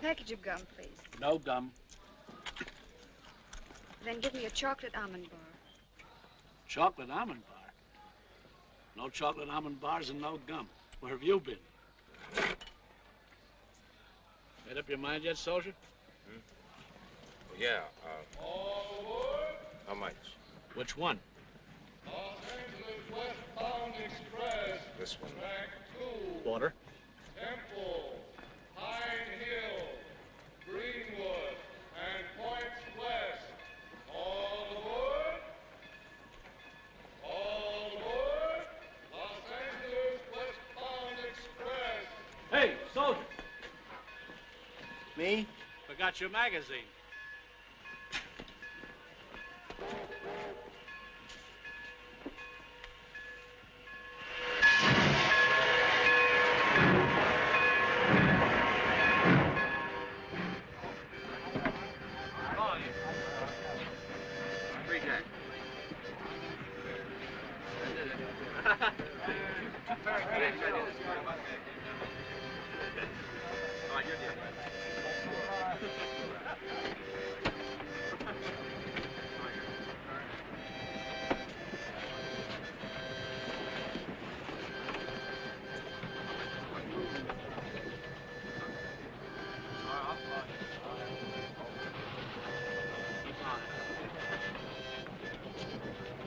Package of gum, please. No gum. Then give me a chocolate almond bar. Chocolate almond bar? No chocolate almond bars and no gum. Where have you been? Made up your mind yet, soldier? Well, yeah. How much? Which one? Los Angeles westbound express. This one. Track 2. Water. Temple, Pine Hill, Greenwood, and points west. All aboard. All aboard. Los Angeles westbound express. Hey, soldier. Me? Forgot your magazine.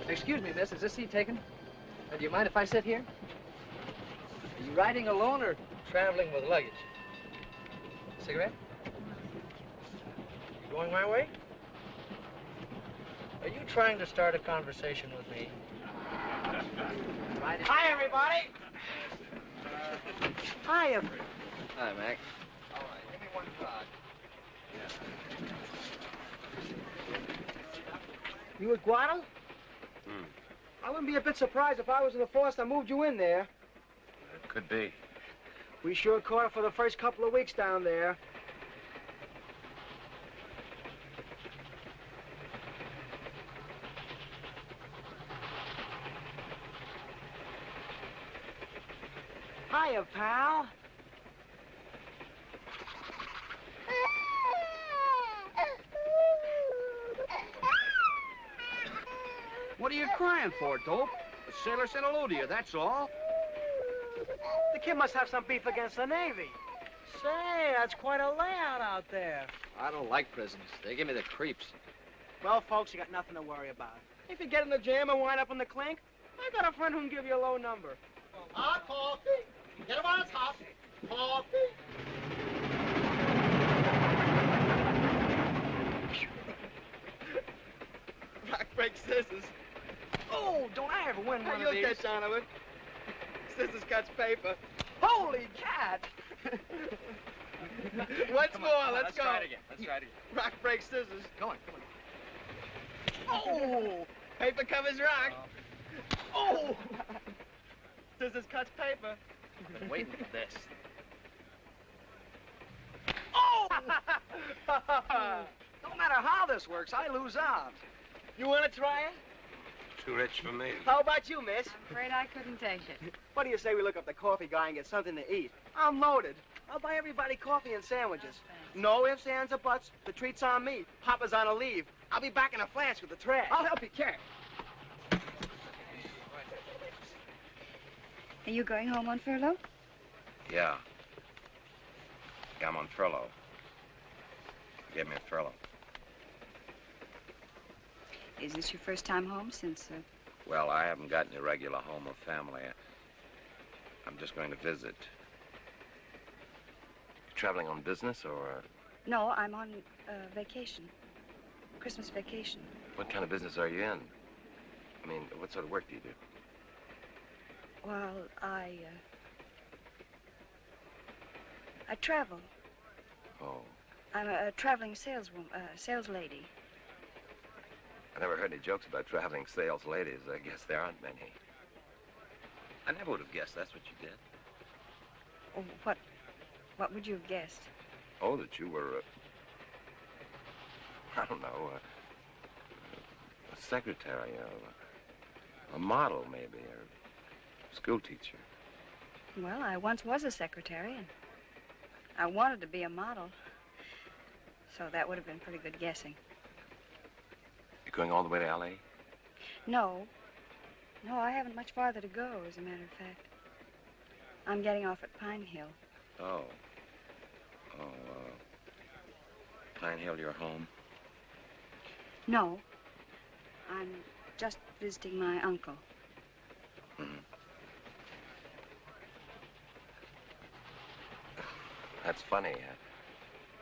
Excuse me, miss, is this seat taken? Do you mind if I sit here? Are you riding alone or traveling with luggage? Cigarette? You going my way? Are you trying to start a conversation with me? Hi, everybody. Hi, everybody. Hi, Mac. All right, give me one shot. You at Guado? I wouldn't be a bit surprised if I was in the force that moved you in there. It could be. We sure caught it for the first couple of weeks down there. Hiya, pal. What are you crying for, dope? The sailor said hello to you, that's all. The kid must have some beef against the Navy. Say, that's quite a layout out there. I don't like prisons. They give me the creeps. Well, folks, you got nothing to worry about. If you get in the jam and wind up in the clink, I got a friend who can give you a low number. Hot coffee. Get it while it's hot. Coffee. Rock, break, scissors. Oh, don't I ever win one of these? You'll catch on of it. Scissors cuts paper. Holy cat! Once more, let's go. Try it again. Let's try it again. Rock, break, scissors. Come on. Oh! Paper covers rock. Oh! Scissors cuts paper. I've been waiting for this. Oh! No matter how this works, I lose out. You want to try it? Too rich for me. How about you, miss? I'm afraid I couldn't take it. What do you say we look up the coffee guy and get something to eat? I'm loaded. I'll buy everybody coffee and sandwiches. No ifs, ands, or buts. The treat's on me. Papa's on a leave. I'll be back in a flash with the trash. I'll help you carry. Are you going home on furlough? Yeah. Yeah, I'm on furlough. Give me a furlough. Is this your first time home since, Well, I haven't got any regular home or family. I'm just going to visit. You traveling on business or... No, I'm on vacation. Christmas vacation. What kind of business are you in? I mean, what sort of work do you do? Well, I travel. Oh, I'm a traveling sales lady. I never heard any jokes about traveling sales ladies. I guess there aren't many. I never would have guessed that's what you did. Oh, what would you have guessed? Oh, that you were, I don't know, a secretary, a model maybe, or a school teacher. Well, I once was a secretary, and I wanted to be a model. So that would have been pretty good guessing. You're going all the way to L.A.? No. No, I haven't much farther to go, as a matter of fact. I'm getting off at Pine Hill. Oh. Pine Hill, your home? No. I'm just visiting my uncle. Mm-hmm. That's funny.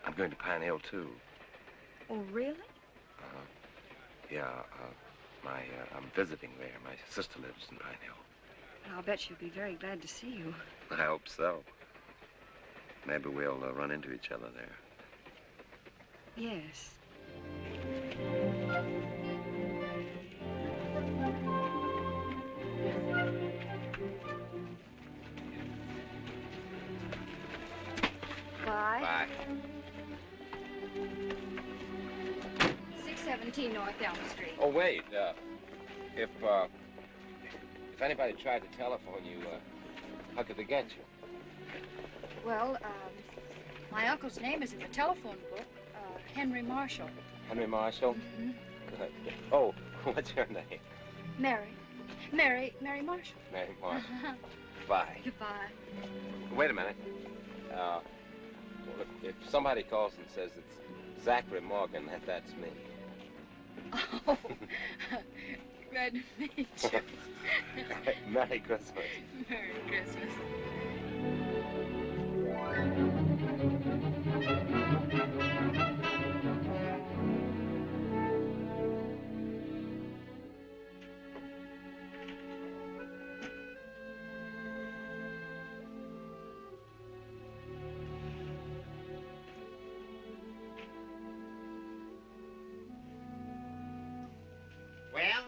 I'm going to Pine Hill, too. Oh, really? Yeah, I'm visiting there. My sister lives in Pine Hill. I'll bet she'll be very glad to see you. I hope so. Maybe we'll run into each other there. Yes. Bye. Bye. 617 North Elm Street. Oh, wait. If anybody tried to telephone you, how could they get you? Well, my uncle's name is in the telephone book, Henry Marshall. Henry Marshall? Mm-hmm. Oh, what's your name? Mary Marshall. Mary Marshall. Bye. Goodbye. Wait a minute. Well, if somebody calls and says it's Zachary Morgan, that's me. Oh, glad to meet you. Merry Christmas. Merry Christmas. Well,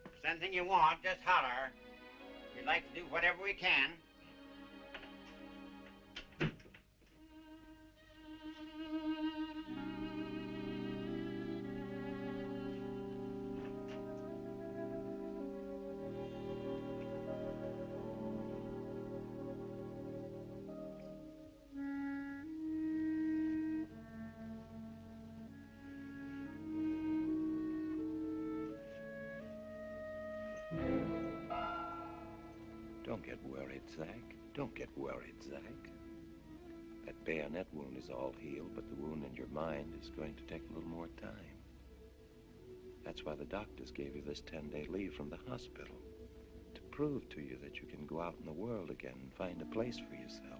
if there's anything you want, just holler. We'd like to do whatever we can. Don't get worried, Zach. Don't get worried, Zach. That bayonet wound is all healed, but the wound in your mind is going to take a little more time. That's why the doctors gave you this 10-day leave from the hospital, to prove to you that you can go out in the world again and find a place for yourself.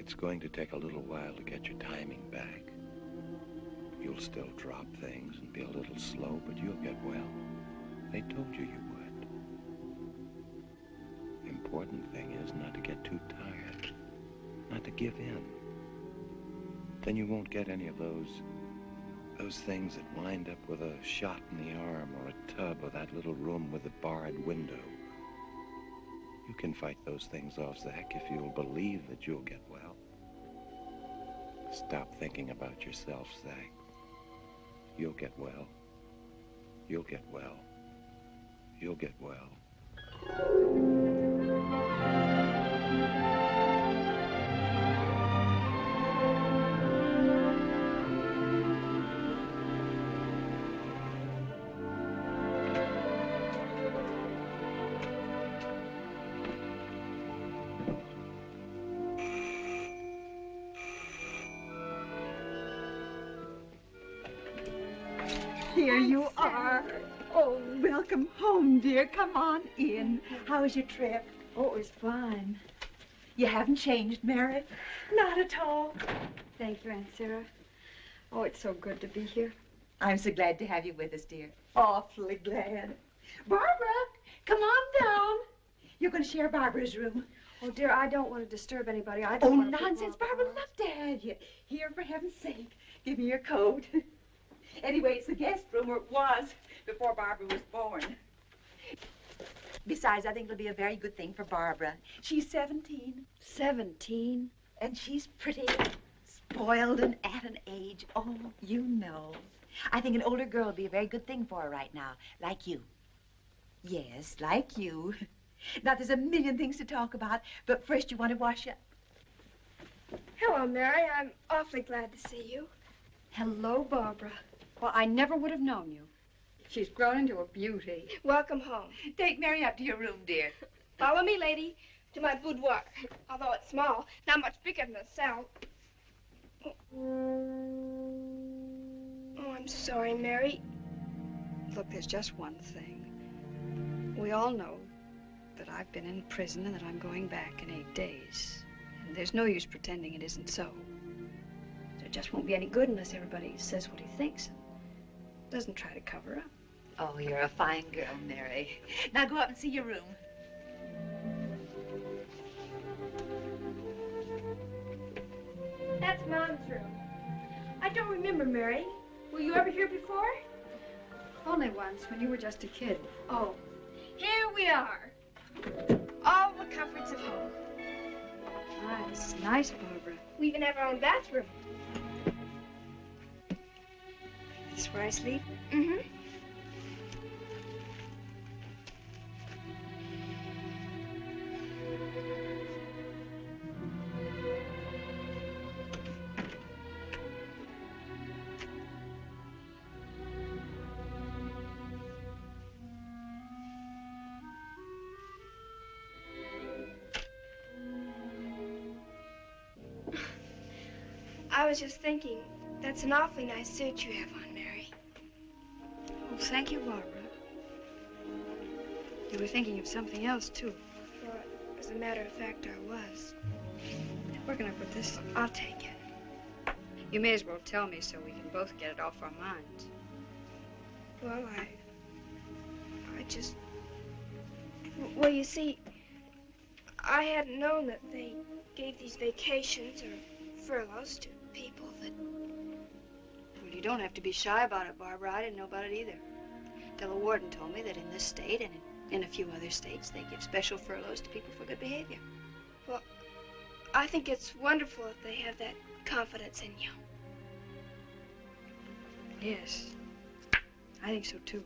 It's going to take a little while to get your timing back. You'll still drop things and be a little slow, but you'll get well. They told you you would. The important thing is not to get too tired, not to give in. Then you won't get any of those things that wind up with a shot in the arm or a tub or that little room with the barred window. You can fight those things off, Zach, if you'll believe that you'll get well. Stop thinking about yourself, Zach. You'll get well. You'll get well. You'll get well. Here you are. Oh, welcome home, dear. Come on in. How was your trip? Oh, it was fine. You haven't changed, Mary? Not at all. Thank you, Aunt Sarah. Oh, it's so good to be here. I'm so glad to have you with us, dear. Awfully glad. Barbara, come on down. You're going to share Barbara's room. Oh, dear, I don't want to disturb anybody. I Oh, don't want to nonsense. Barbara would love to have you. Here, for heaven's sake. Give me your coat. Anyway, it's the guest room, or it was, before Barbara was born. Besides, I think it'll be a very good thing for Barbara. She's 17. 17? And she's pretty, spoiled, and at an age, oh, you know. I think an older girl would be a very good thing for her right now, like you. Yes, like you. Now, there's a million things to talk about, but first you want to wash up. Hello, Mary. I'm awfully glad to see you. Hello, Barbara. Well, I never would have known you. She's grown into a beauty. Welcome home. Take Mary up to your room, dear. Follow me, lady, to my boudoir. Although it's small, not much bigger than a cell. Oh, I'm sorry, Mary. Look, there's just one thing. We all know that I've been in prison and that I'm going back in 8 days. And there's no use pretending it isn't so. It just won't be any good unless everybody says what he thinks and doesn't try to cover up. Oh, you're a fine girl, Mary. Now go up and see your room. That's Mom's room. I don't remember, Mary. Were you ever here before? Only once, when you were just a kid. Oh, here we are. All the comforts of home. Nice, nice, Barbara. We even have our own bathroom. This is where I sleep? Mm-hmm. I was just thinking, that's an awfully nice suit you have on, Mary. Oh, thank you, Barbara. You were thinking of something else, too. Well, as a matter of fact, I was. Where can I put this? I'll take it. You may as well tell me so we can both get it off our minds. Well, I just... Well, you see, I hadn't known that they gave these vacations or furloughs to people that... Well, you don't have to be shy about it, Barbara. I didn't know about it either. Della Warden told me that in this state and in a few other states, they give special furloughs to people for good behavior. Well, I think it's wonderful that they have that confidence in you. Yes, I think so, too.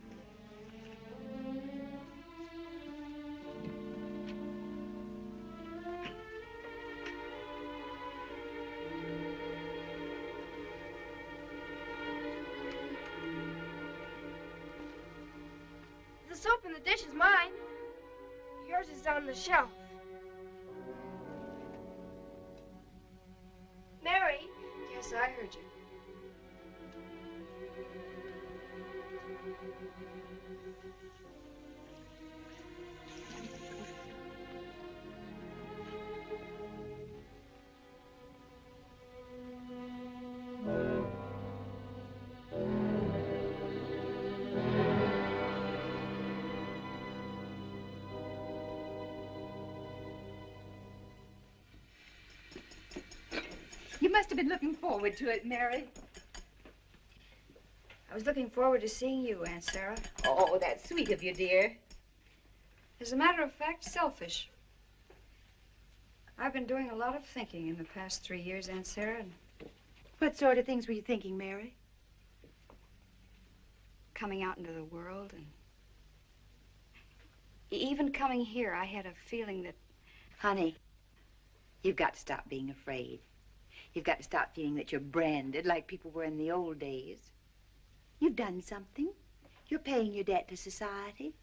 the dish is mine. Yours is on the shelf. Mary? Yes, I heard you. You must have been looking forward to it, Mary. I was looking forward to seeing you, Aunt Sarah. Oh, that's sweet of you, dear. As a matter of fact, selfish. I've been doing a lot of thinking in the past 3 years, Aunt Sarah. And What sort of things were you thinking, Mary? coming out into the world and even coming here, I had a feeling that... Honey, you've got to stop being afraid. You've got to stop feeling that you're branded like people were in the old days. You've done something. You're paying your debt to society.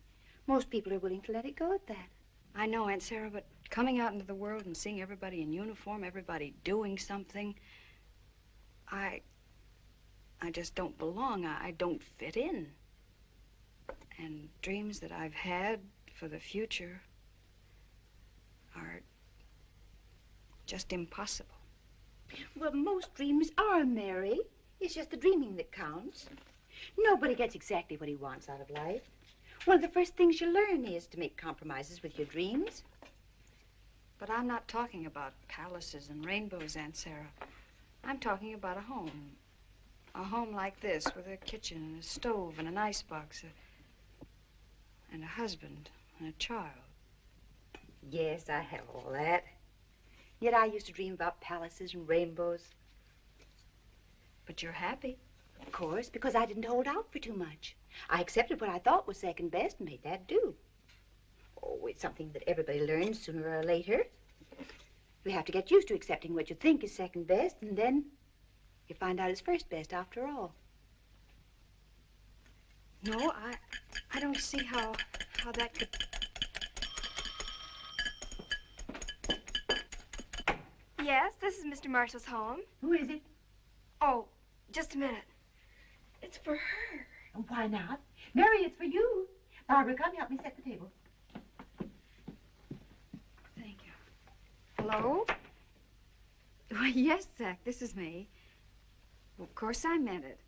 Most people are willing to let it go at that. I know, Aunt Sarah, but coming out into the world and seeing everybody in uniform, everybody doing something, I just don't belong. I don't fit in. And dreams that I've had for the future are just impossible. Well, most dreams are, Mary. It's just the dreaming that counts. Nobody gets exactly what he wants out of life. One of the first things you learn is to make compromises with your dreams. But I'm not talking about palaces and rainbows, Aunt Sarah. I'm talking about a home. A home like this with a kitchen and a stove and an icebox and a husband and a child. Yes, I have all that. Yet I used to dream about palaces and rainbows. But you're happy. Of course, because I didn't hold out for too much. I accepted what I thought was second best and made that do. Oh, it's something that everybody learns sooner or later. You have to get used to accepting what you think is second best, and then you find out it's first best after all. No, I don't see how that could... Yes, this is Mr. Marshall's home. Who is it? Oh, just a minute. It's for her. Oh, why not? Mary, it's for you. Barbara, come help me set the table. Thank you. Hello? Why, yes, Zach, this is me. Well, of course I meant it.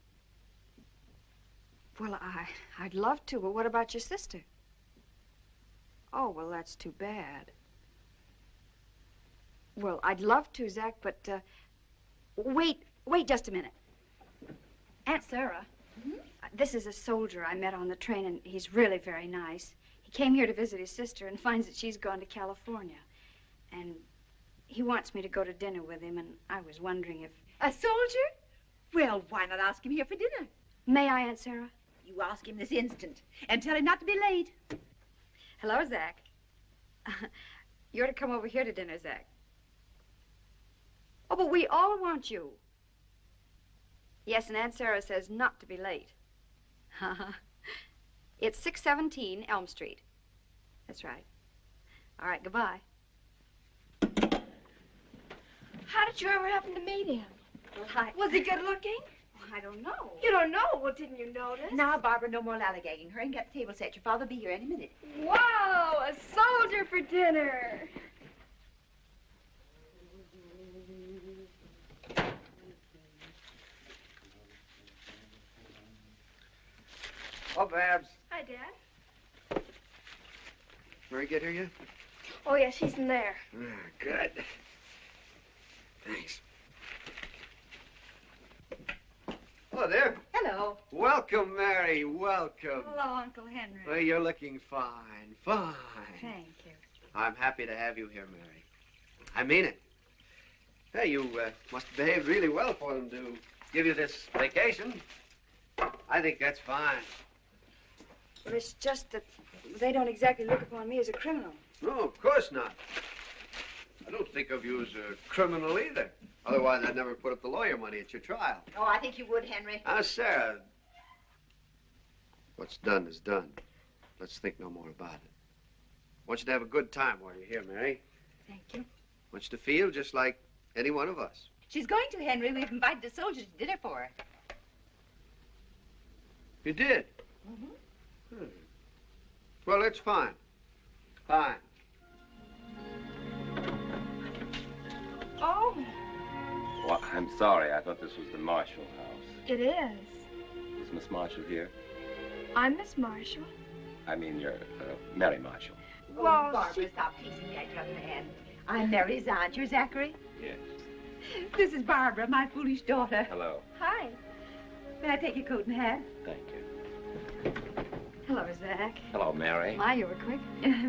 Well, I'd love to, but what about your sister? Oh, well, that's too bad. Well, I'd love to, Zach, but, wait just a minute. Aunt Sarah, this is a soldier I met on the train, and he's really very nice. He came here to visit his sister and finds that she's gone to California. And he wants me to go to dinner with him, and I was wondering if... A soldier? Well, why not ask him here for dinner? May I, Aunt Sarah? You ask him this instant, and tell him not to be late. Hello, Zach. You're to come over here to dinner, Zach. Oh, but we all want you. Yes, and Aunt Sarah says not to be late. It's 617 Elm Street. That's right. All right, goodbye. How did you ever happen to meet him? Well, Was he good looking? I don't know. You don't know? Well, didn't you notice? Now, Barbara, no more lollygagging. Hurry and get the table set. Your father will be here any minute. Wow, a soldier for dinner. Oh, Babs. Hi, Dad. Mary get here yet? Oh, yeah, she's in there. Ah, good. Thanks. Hello there. Hello. Welcome, Mary. Welcome. Hello, Uncle Henry. Well, you're looking fine. Fine. Thank you. I'm happy to have you here, Mary. I mean it. Hey, you must have behaved really well for them to give you this vacation. I think that's fine. But it's just that they don't exactly look upon me as a criminal. No, of course not. I don't think of you as a criminal either. Otherwise, I'd never put up the lawyer money at your trial. Oh, I think you would, Henry. Sarah, what's done is done. Let's think no more about it. I want you to have a good time while you're here, Mary. Thank you. I want you to feel just like any one of us. She's going to, Henry. We've invited the soldiers to dinner for her. You did? Mm-hmm. Well, it's fine. Fine. Oh, Well, I'm sorry. I thought this was the Marshall house. it is. Is Miss Marshall here? I'm Miss Marshall. I mean, you're Mary Marshall. Well, Oh, Barbara, stop teasing me. I drop the hand. I'm Mary's aunt. You're Zachary? Yes. This is Barbara, my foolish daughter. Hello. Hi. May I take your coat and hat? Thank you. Hello, Zach. Hello, Mary. My, you were quick.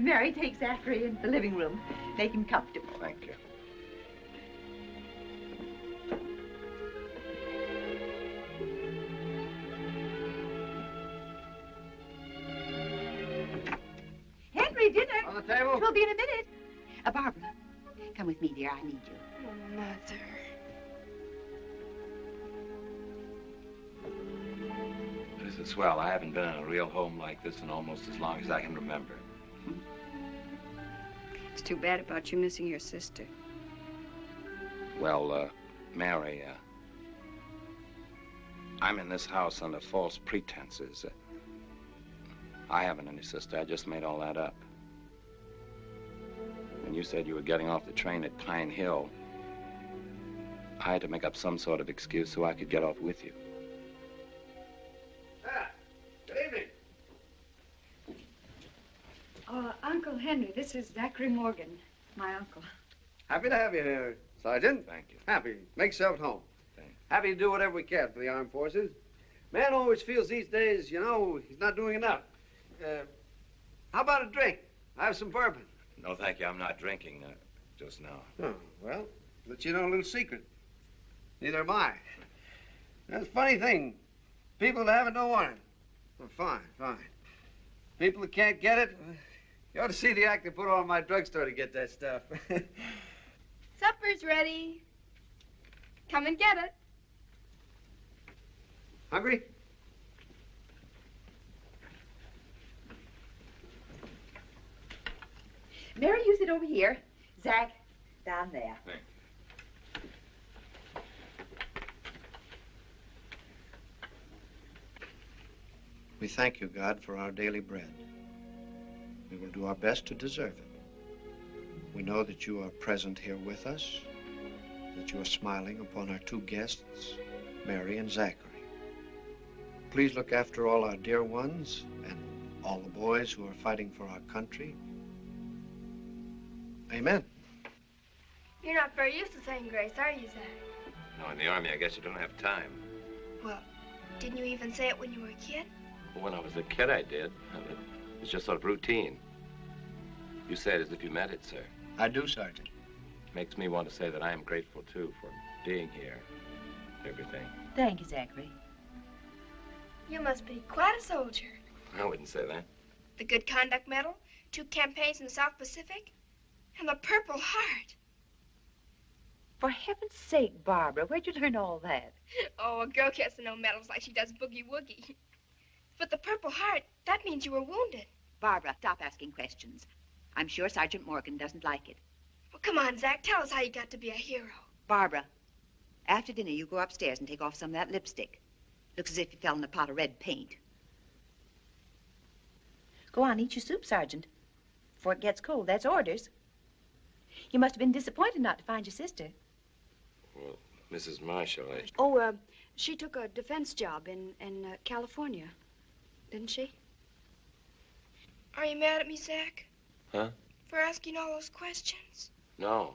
Mary, take Zachary into the living room. Make him comfortable. Thank you. Henry, dinner. On the table? It will be in a minute. Barbara, come with me, dear. I need you. oh, Mother. This is swell. I haven't been in a real home like this in almost as long as I can remember. It's too bad about you missing your sister. Well, Mary, I'm in this house under false pretenses. I haven't any sister. I just made all that up. When you said you were getting off the train at Pine Hill, I had to make up some sort of excuse so I could get off with you. Good evening. Uncle Henry, this is Zachary Morgan, my uncle. Happy to have you here, Sergeant. Thank you. Happy. Make yourself at home. Thanks. Happy to do whatever we can for the armed forces. Man always feels these days, you know, he's not doing enough. How about a drink? I have some bourbon. No, thank you. I'm not drinking just now. Oh, well, let you know a little secret. Neither am I. That's a funny thing. People that have it don't want it. Well, fine, fine. People that can't get it, you ought to see the act they put on in my drugstore to get that stuff. Supper's ready. Come and get it. Hungry? Mary, you sit over here. Zach, down there. Thank We thank you, God, for our daily bread. We will do our best to deserve it. We know that you are present here with us, that you are smiling upon our two guests, Mary and Zachary. Please look after all our dear ones and all the boys who are fighting for our country. Amen. You're not very used to saying grace, are you, Zach? No, in the Army, I guess you don't have time. Well, didn't you even say it when you were a kid? Well, when I was a kid, I did. It was just sort of routine. You say it as if you meant it, sir. I do, Sergeant. Makes me want to say that I am grateful, too, for being here. Everything. Thank you, Zachary. You must be quite a soldier. I wouldn't say that. The Good Conduct Medal, 2 campaigns in the South Pacific, and the Purple Heart. For heaven's sake, Barbara, where'd you learn all that? Oh, a girl gets no medals like she does boogie woogie. But the Purple Heart, that means you were wounded. Barbara, stop asking questions. I'm sure Sergeant Morgan doesn't like it. Well, come on, Zach, tell us how you got to be a hero. Barbara, after dinner, you go upstairs and take off some of that lipstick. Looks as if you fell in a pot of red paint. Go on, eat your soup, Sergeant. Before it gets cold, that's orders. You must have been disappointed not to find your sister. Well, Mrs. Marshall, Oh, she took a defense job in California, didn't she? Are you mad at me, Zach? Huh? For asking all those questions? No.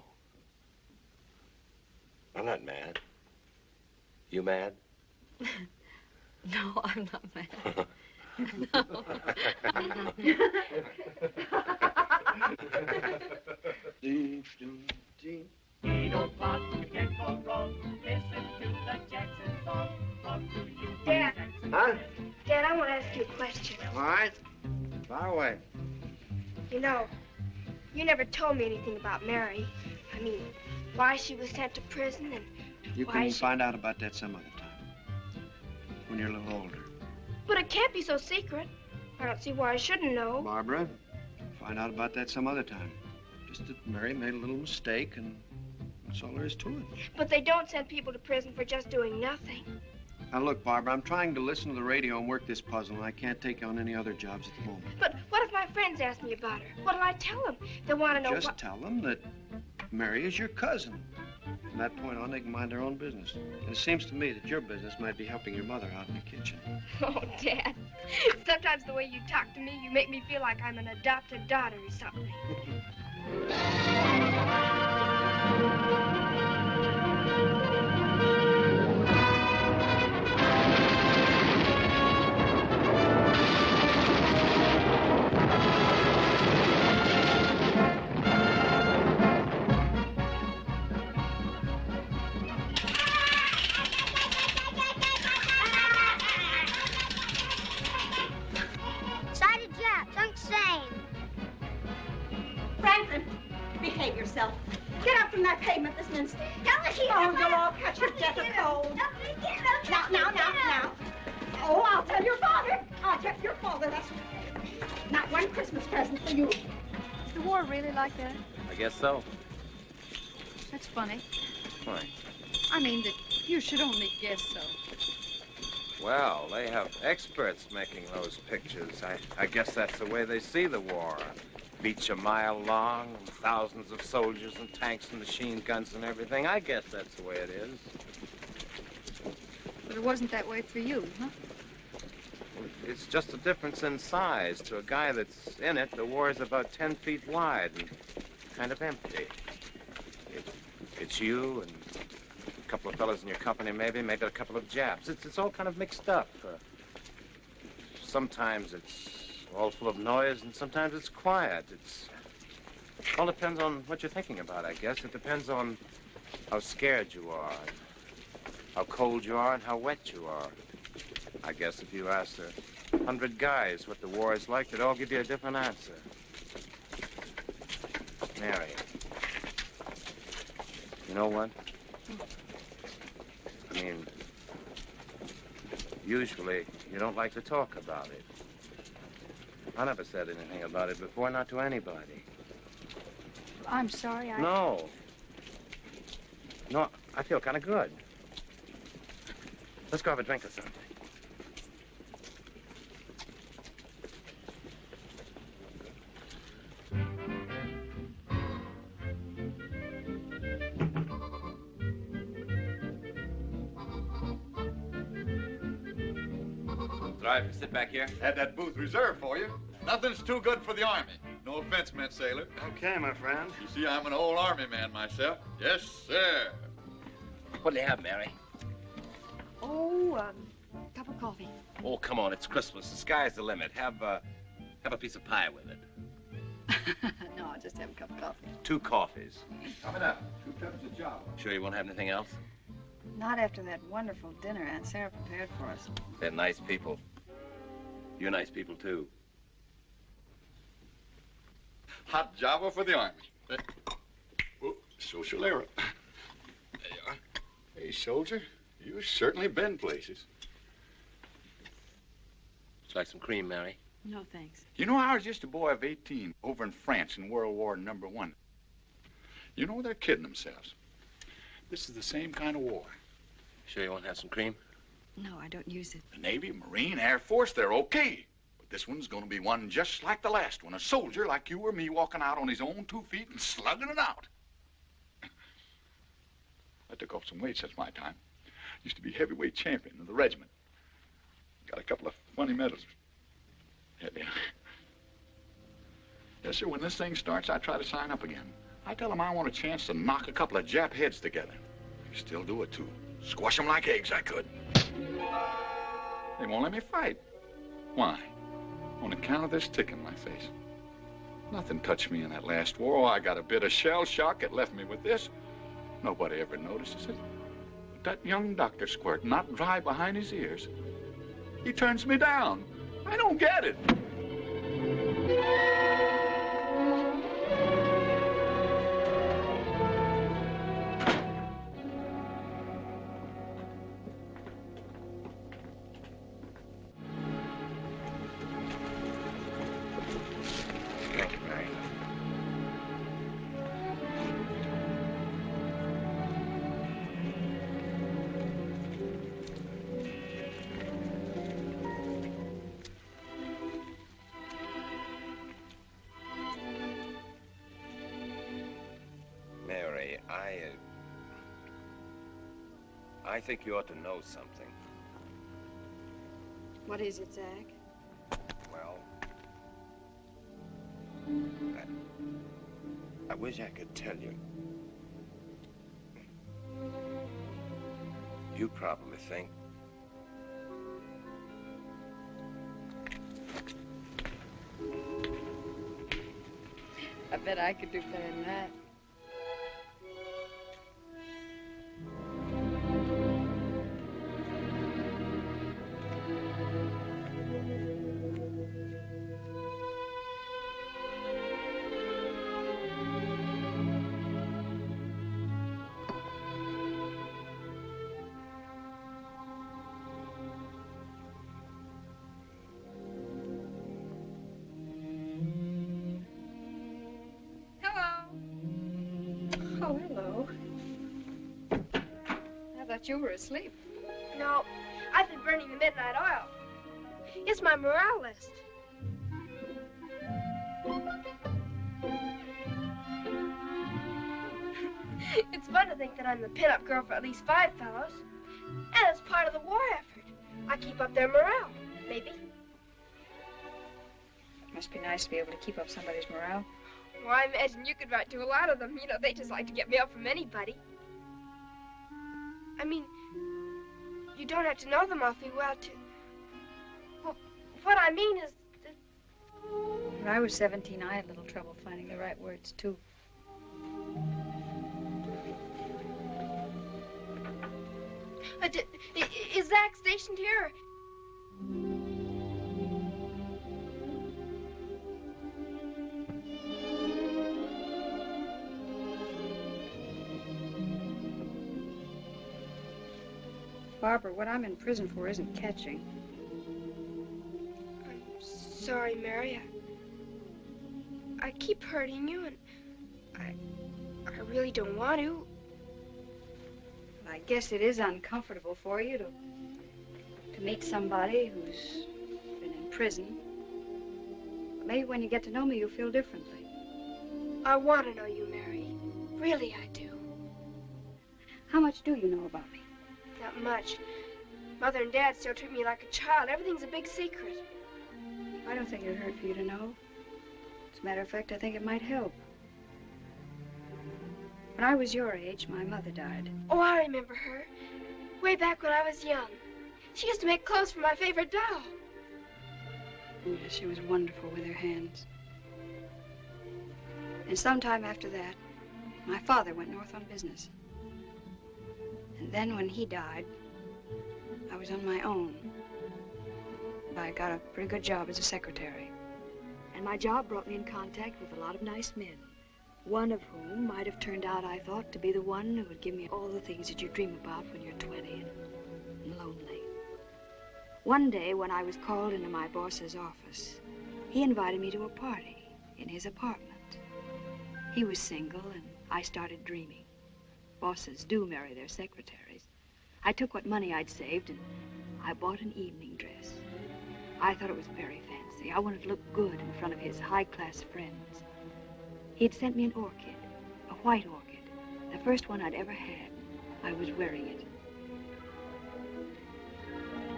I'm not mad. You mad? No, I'm not mad. Dad. Huh? Dad, I want to ask you a question. All right. Fire away. You know, you never told me anything about Mary. I mean, why she was sent to prison and You why can she... find out about that some other time. When you're a little older. But it can't be so secret. I don't see why I shouldn't know. Barbara, find out about that some other time. Just that Mary made a little mistake, and that's all there is to it. But they don't send people to prison for just doing nothing. Now, look, Barbara, I'm trying to listen to the radio and work this puzzle, and I can't take on any other jobs at the moment. But what if my friends ask me about her? What'll I tell them? They want to know Just tell them that Mary is your cousin. From that point on, they can mind their own business. And it seems to me that your business might be helping your mother out in the kitchen. Oh, Dad. Sometimes the way you talk to me, you make me feel like I'm an adopted daughter or something. Behave yourself. Get up from that pavement this instant. Oh, you'll all catch your death of cold. Now. Oh, I'll tell your father. I'll tell your father. That's not one Christmas present for you. Is the war really like that? I guess so. That's funny. Why? I mean that you should only guess so. Well, they have experts making those pictures. I guess that's the way they see the war. Beach a mile long, and thousands of soldiers and tanks and machine guns and everything. I guess that's the way it is. But it wasn't that way for you, huh? It's just a difference in size. To a guy that's in it, the war is about 10 feet wide and kind of empty. It's you and a couple of fellas in your company, maybe a couple of Japs. It's all kind of mixed up. Sometimes it's all full of noise, and sometimes it's quiet. It all depends on what you're thinking about, I guess. It depends on how scared you are, how cold you are, and how wet you are. I guess if you asked 100 guys what the war is like, they'd all give you a different answer. Mary, you know what? I mean, usually you don't like to talk about it. I never said anything about it before, not to anybody. I'm sorry, No, I feel kind of good. Let's go have a drink or something. Driver, sit back here. Had that booth reserved for you. Nothing's too good for the Army. No offense meant, sailor. Okay, my friend. You see, I'm an old Army man myself. Yes, sir. What do you have, Mary? Oh, cup of coffee. Oh, come on, it's Christmas. The sky's the limit. Have a piece of pie with it. No, I'll just have a cup of coffee. 2 coffees. Coming up. 2 tubs of Java. Sure you won't have anything else? Not after that wonderful dinner Aunt Sarah prepared for us. They're nice people. You're nice people, too. Hot Java for the Army. Oh, social error. There you are. Hey, soldier, you've certainly been places. Would you like some cream, Mary? No, thanks. You know, I was just a boy of 18 over in France in World War I. You know, they're kidding themselves. This is the same kind of war. Sure you won't have some cream? No, I don't use it. The Navy, Marine, Air Force, they're okay. But this one's going to be one just like the last one. A soldier like you or me walking out on his own 2 feet and slugging it out. I took off some weight since my time. Used to be heavyweight champion of the regiment. Got a couple of funny medals. Yeah. Yes, sir, when this thing starts, I try to sign up again. I tell them I want a chance to knock a couple of Jap heads together. Still do it, too. Squash them like eggs, I could. They won't let me fight. Why? On account of this tick in my face. Nothing touched me in that last war. Oh, I got a bit of shell shock. It left me with this. Nobody ever notices it. But that young Dr. Squirt, not dry behind his ears, he turns me down. I don't get it. I think you ought to know something. What is it, Zach? Well, I wish I could tell you. You probably think I bet I could do better than that. You were asleep. No, I've been burning the midnight oil. It's my morale list. It's fun to think that I'm the pinup girl for at least 5 fellows. And it's part of the war effort. I keep up their morale, maybe. Must be nice to be able to keep up somebody's morale. Well, I imagine you could write to a lot of them. You know, they just like to get mail from anybody. I mean, you don't have to know them awfully well to... Well, what I mean is that... When I was 17, I had a little trouble finding the right words, too. Is Zach stationed here? Barbara, what I'm in prison for isn't catching. I'm sorry, Mary. I keep hurting you, and I really don't want to. I guess it is uncomfortable for you to meet somebody who's been in prison. Maybe when you get to know me, you'll feel differently. I want to know you, Mary. Really, I do. How much do you know about me? Not much. Mother and Dad still treat me like a child. Everything's a big secret. I don't think it'd hurt for you to know. As a matter of fact, I think it might help. When I was your age, my mother died. Oh, I remember her. Way back when I was young. She used to make clothes for my favorite doll. Oh, yes, she was wonderful with her hands. And sometime after that, my father went north on business. And then when he died, I was on my own. But I got a pretty good job as a secretary. And my job brought me in contact with a lot of nice men. One of whom might have turned out, I thought, to be the one who would give me all the things that you dream about when you're 20 and lonely. One day, when I was called into my boss's office, he invited me to a party in his apartment. He was single, and I started dreaming. Bosses do marry their secretaries. I took what money I'd saved and I bought an evening dress. I thought it was very fancy. I wanted to look good in front of his high-class friends. He'd sent me an orchid, a white orchid, the first one I'd ever had. I was wearing it.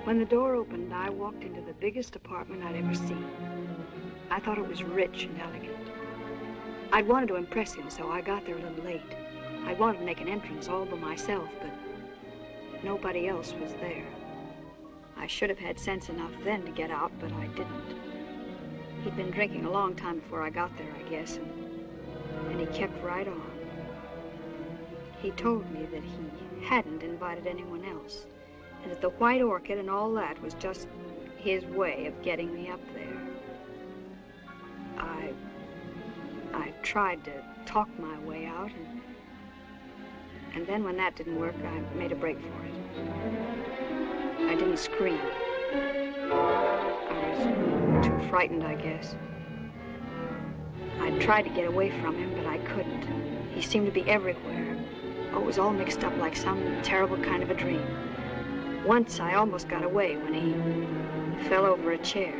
When the door opened, I walked into the biggest apartment I'd ever seen. I thought it was rich and elegant. I'd wanted to impress him, so I got there a little late. I wanted to make an entrance all by myself, but nobody else was there. I should have had sense enough then to get out, but I didn't. He'd been drinking a long time before I got there, I guess, and he kept right on. He told me that he hadn't invited anyone else, and that the white orchid and all that was just his way of getting me up there. I tried to talk my way out, and then when that didn't work, I made a break for it. I didn't scream. I was too frightened, I guess. I tried to get away from him, but I couldn't. He seemed to be everywhere. Oh, it was all mixed up like some terrible kind of a dream. Once I almost got away when he fell over a chair,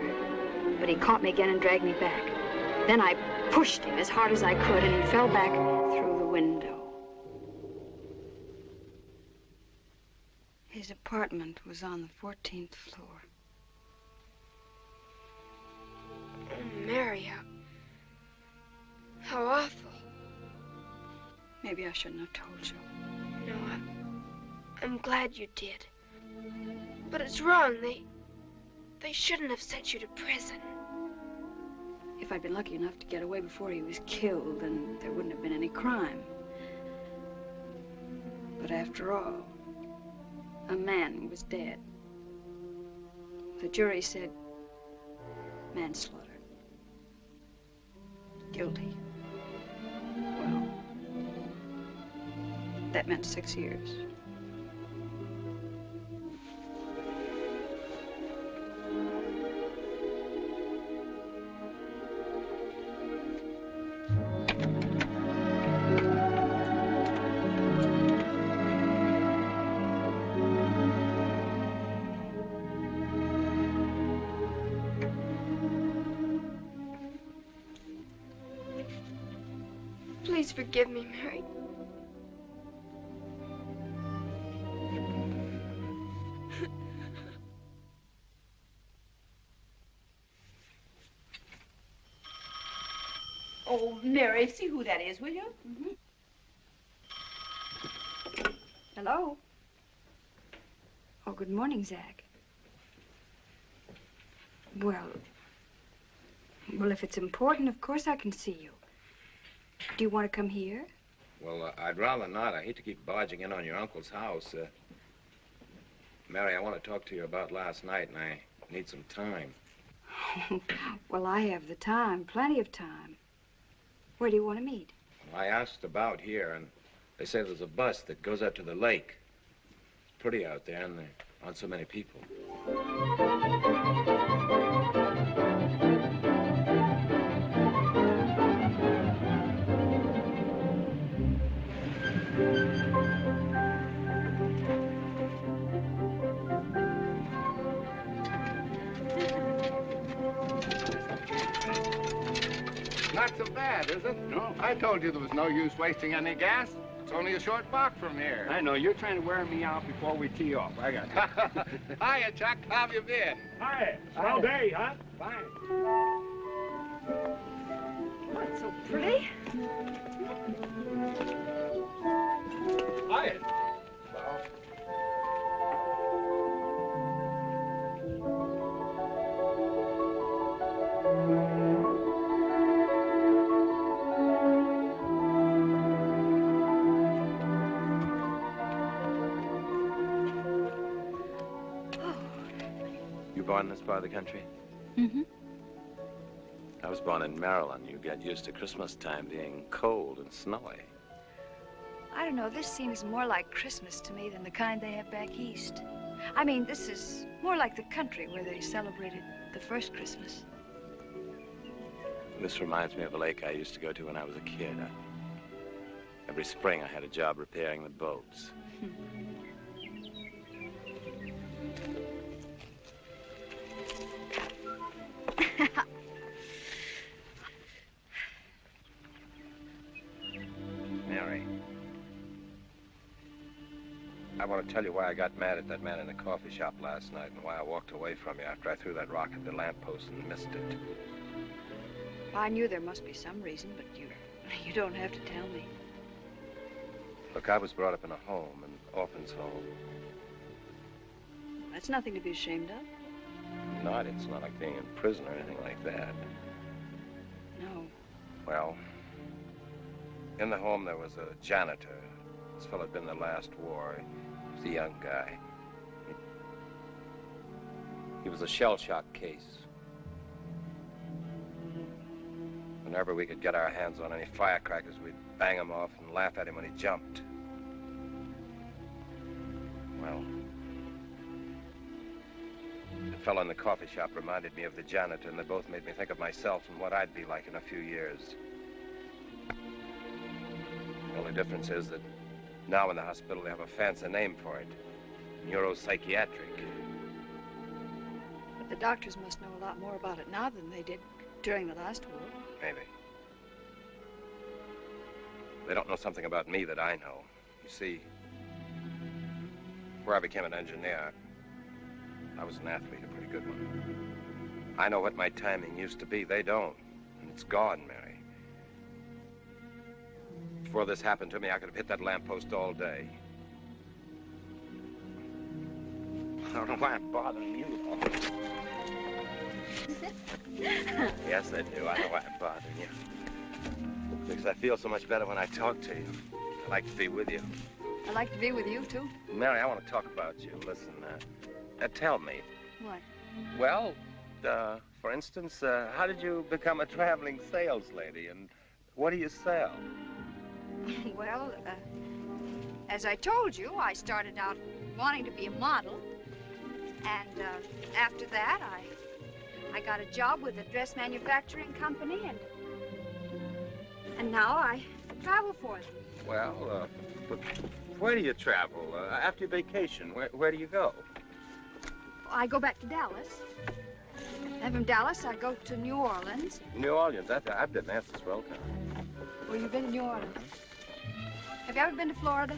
but he caught me again and dragged me back. Then I pushed him as hard as I could, and he fell back through the window. His apartment was on the 14th floor. Oh, Mary, how awful. Maybe I shouldn't have told you. No, I'm glad you did. But it's wrong. They shouldn't have sent you to prison. If I'd been lucky enough to get away before he was killed, then there wouldn't have been any crime. But after all, a man was dead. The jury said manslaughter. Guilty. Well, that meant 6 years. Please forgive me, Mary. Oh, Mary, see who that is, will you? Mm-hmm. Hello? Oh, good morning, Zach. Well, if it's important, of course I can see you. Do you want to come here? Well, I'd rather not. I hate to keep barging in on your uncle's house. Mary, I want to talk to you about last night, and I need some time. Well, I have the time, plenty of time. Where do you want to meet? Well, I asked about here, and they say there's a bus that goes out to the lake. It's pretty out there, and there aren't so many people. Not so bad, is it? No. I told you there was no use wasting any gas. It's only a short walk from here. I know. You're trying to wear me out before we tee off. I got it. Hiya, Chuck. How have you been? Hi. Swell day, huh? Fine. Oh, it's so pretty. Hi. Born in this part of the country? Mm-hmm. I was born in Maryland. You get used to Christmas time being cold and snowy. I don't know, this seems more like Christmas to me than the kind they have back east. I mean, this is more like the country where they celebrated the first Christmas. This reminds me of a lake I used to go to when I was a kid. Every spring I had a job repairing the boats. Mary, I want to tell you why I got mad at that man in the coffee shop last night and why I walked away from you after I threw that rock at the lamppost and missed it. I knew there must be some reason, but you don't have to tell me. Look, I was brought up in a home, an orphan's home. That's nothing to be ashamed of. It's not like being in prison or anything like that. No. Well, in the home there was a janitor. This fellow had been in the last war. He was a young guy. He was a shell-shock case. Whenever we could get our hands on any firecrackers, we'd bang him off and laugh at him when he jumped. Well, the fellow in the coffee shop reminded me of the janitor, and they both made me think of myself and what I'd be like in a few years. The only difference is that now in the hospital they have a fancy name for it. Neuropsychiatric. But the doctors must know a lot more about it now than they did during the last war. Maybe. They don't know something about me that I know. You see, Before I became an engineer, I was an athlete, a pretty good one. I know what my timing used to be. They don't. And it's gone, Mary. Before this happened to me, I could have hit that lamppost all day. I don't know why I'm bothering you. Yes, I do. I know why I'm bothering you. Because I feel so much better when I talk to you. I like to be with you. I'd like to be with you, too. Mary, I want to talk about you. Listen, tell me. What? Well, for instance, how did you become a traveling sales lady, and what do you sell? Well, as I told you, I started out wanting to be a model. And after that, I got a job with a dress manufacturing company, and now I travel for them. Well, but where do you travel? After your vacation, where do you go? I go back to Dallas. And from Dallas, I go to New Orleans. New Orleans? I've been there since well time. Well, you've been to New Orleans. Have you ever been to Florida?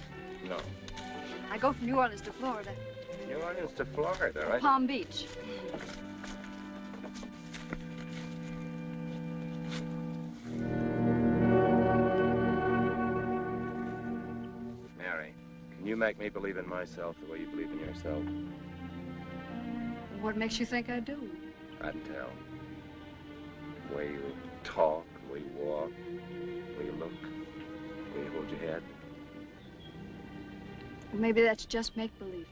No. I go from New Orleans to Florida. New Orleans to Florida, right? Palm Beach. Mary, can you make me believe in myself the way you believe in yourself? What makes you think I do? I can tell. The way you talk, the way you walk, the way you look, the way you hold your head. Maybe that's just make-believe.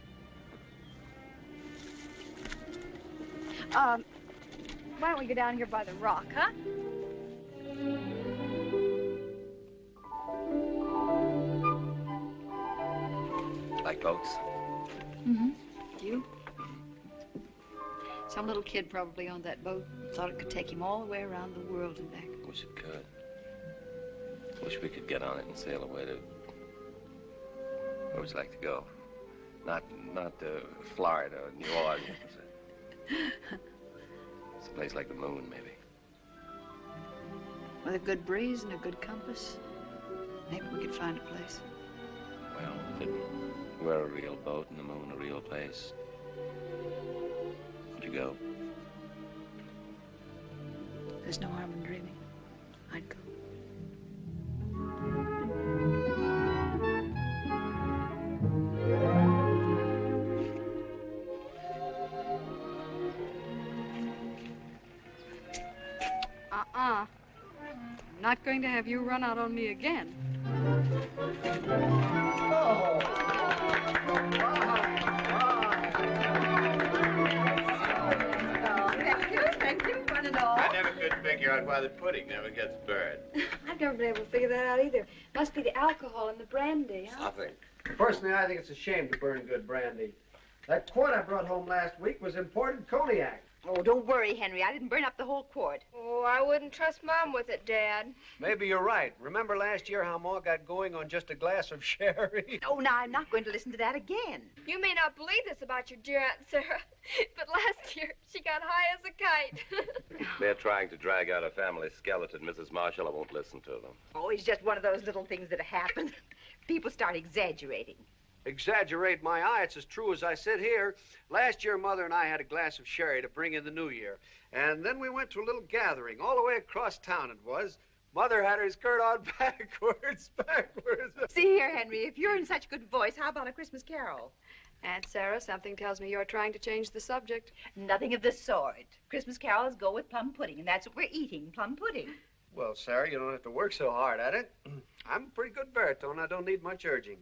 Why don't we go down here by the rock, huh? Like boats? Mm-hmm. You? Some little kid probably owned that boat. Thought it could take him all the way around the world and back. Wish it could. Wish we could get on it and sail away to... Where would you like to go? Not to Florida or New Orleans. It's a place like the moon, maybe. With a good breeze and a good compass, maybe we could find a place. Well, if it were a real boat and the moon a real place, would you go? There's no harm in dreaming. I'd go. I'm not going to have you run out on me again. Oh. Thank you, one and all. I never could figure out why the pudding never gets burned. I've never been able to figure that out either. Must be the alcohol in the brandy, huh? Nothing. Personally, I think it's a shame to burn good brandy. That quart I brought home last week was imported cognac. Oh, don't worry, Henry. I didn't burn up the whole quart. Oh, I wouldn't trust Mom with it, Dad. Maybe you're right. Remember last year how Ma got going on just a glass of sherry? Oh, now I'm not going to listen to that again. You may not believe this about your dear Aunt Sarah, but last year she got high as a kite. They're trying to drag out a family skeleton, Mrs. Marshall. I won't listen to them. Oh, it's just one of those little things that happen. People start exaggerating. Exaggerate my eye. It's as true as I sit here. Last year, Mother and I had a glass of sherry to bring in the new year. And then we went to a little gathering all the way across town it was. Mother had her skirt on backwards. See here, Henry, if you're in such good voice, how about a Christmas carol? Aunt Sarah, something tells me you're trying to change the subject. Nothing of the sort. Christmas carols go with plum pudding, and that's what we're eating, plum pudding. Well, Sarah, you don't have to work so hard at it. I'm a pretty good baritone. I don't need much urging.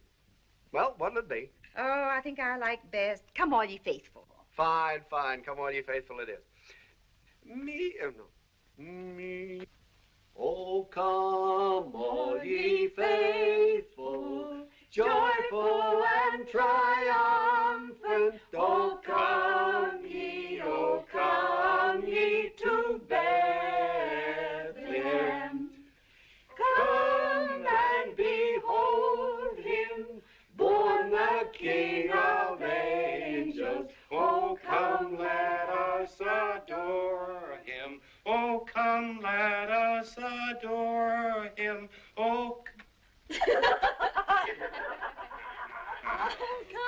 Well, what'll it be? Oh, I think I like best Come All Ye Faithful. Fine, fine. Come all ye faithful it is. Me. Oh, come all ye faithful, joyful and triumphant. Oh, come ye to Bethlehem. Come and behold him, born the King of angels. Oh, come, let us adore him. Oh, come, let us adore him. Oh,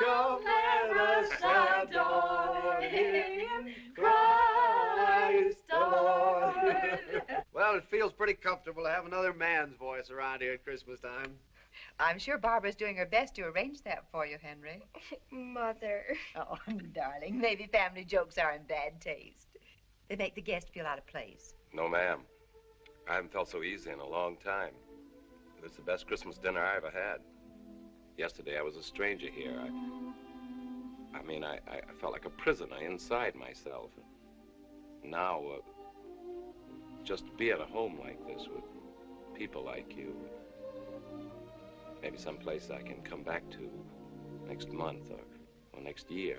come, let us adore him, Christ adored. Well, it feels pretty comfortable to have another man's voice around here at Christmas time. I'm sure Barbara's doing her best to arrange that for you, Henry. Mother. Oh, darling, maybe family jokes are in bad taste. They make the guest feel out of place. No, ma'am. I haven't felt so easy in a long time. It was the best Christmas dinner I ever had. Yesterday, I was a stranger here. I felt like a prisoner inside myself. Now, just to be at a home like this with people like you, maybe someplace I can come back to next month or next year.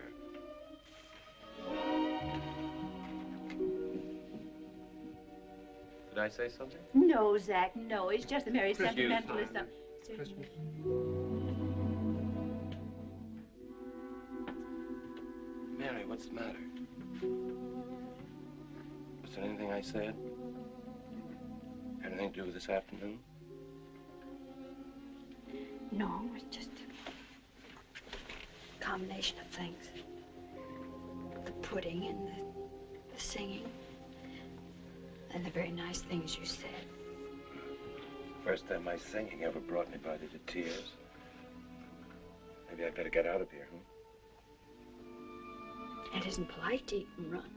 Did I say something? No, Zach, no. It's just a merry sentimentalism. Christmas. Mary, what's the matter? Was there anything I said? Anything to do with this afternoon? No, it's just a combination of things. The pudding and the singing. And the very nice things you said. First time my singing ever brought anybody to tears. Maybe I'd better get out of here, It isn't polite to eat and run.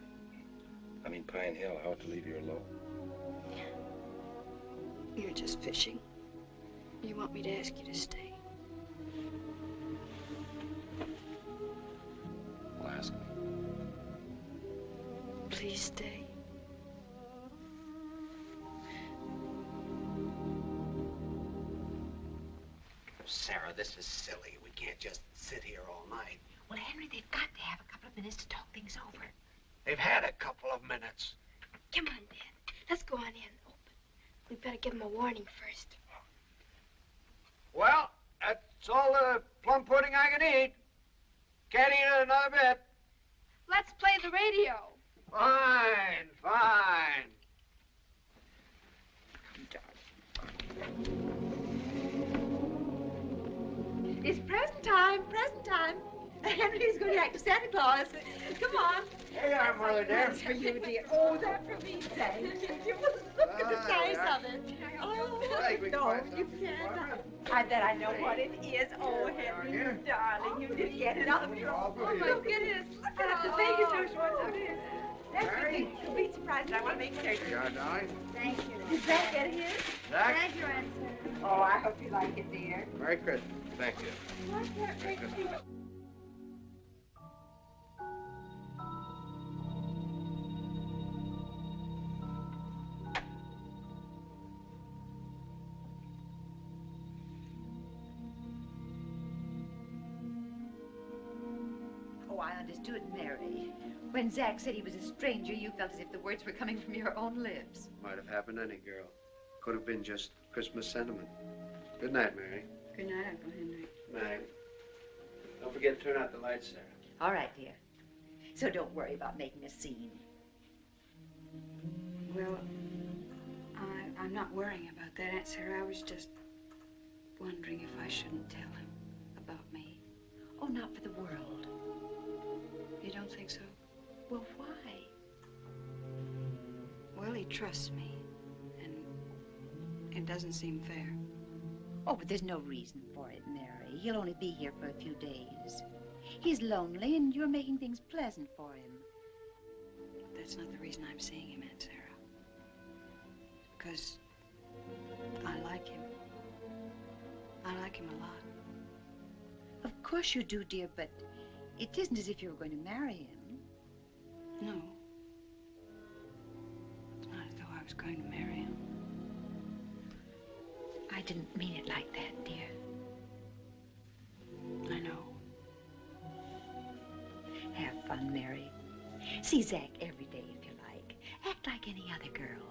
I mean, Pine Hill, I ought to leave you alone. You're just fishing. You want me to ask you to stay? Well, ask me. Please stay. Sarah, this is silly. We can't just sit here all night. Well, Henry, they've got to have a couple of minutes to talk things over. They've had a couple of minutes. Come on, Dad. Let's go on in. Open. We better give him a warning first. Well, that's all the plum pudding I can eat. Can't eat another bit. Let's play the radio. Fine, fine. It's present time, present time. Henry's going to act as Santa Claus. Come on. Here you are, Mother dear. That's for you, dear. Oh, that's for me, thanks. Look at the size of it. Oh, no, you can't. I bet I know what it is. Oh, Henry, you darling, you did get it off your own. Oh, my goodness. Look at the Vegas social. What it is. That's a complete surprise, and I want to make certain. Here you are, darling. Thank you. Did Zach get his? Zach? Thank you, Aunt Sarah. Oh, I hope you like it, dear. Merry Christmas. Thank you. What's that big deal? Oh, I understood, Mary. When Zach said he was a stranger, you felt as if the words were coming from your own lips. Might have happened to any girl. Could have been just Christmas sentiment. Good night, Mary. Good night, Uncle Henry. Night. Don't forget to turn out the lights, Sarah. All right, dear. So don't worry about making a scene. Well, I'm not worrying about that, Aunt Sarah. I was just wondering if I shouldn't tell him about me. Oh, not for the world. You don't think so? Well, why? Well, he trusts me, and it doesn't seem fair. Oh, but there's no reason for it, Mary. He'll only be here for a few days. He's lonely, and you're making things pleasant for him. That's not the reason I'm seeing him, Aunt Sarah. Because I like him. I like him a lot. Of course you do, dear, but it isn't as if you were going to marry him. No. It's not as though I was going to marry him. I didn't mean it like that, dear. I know. Have fun, Mary. See Zach every day if you like. Act like any other girl.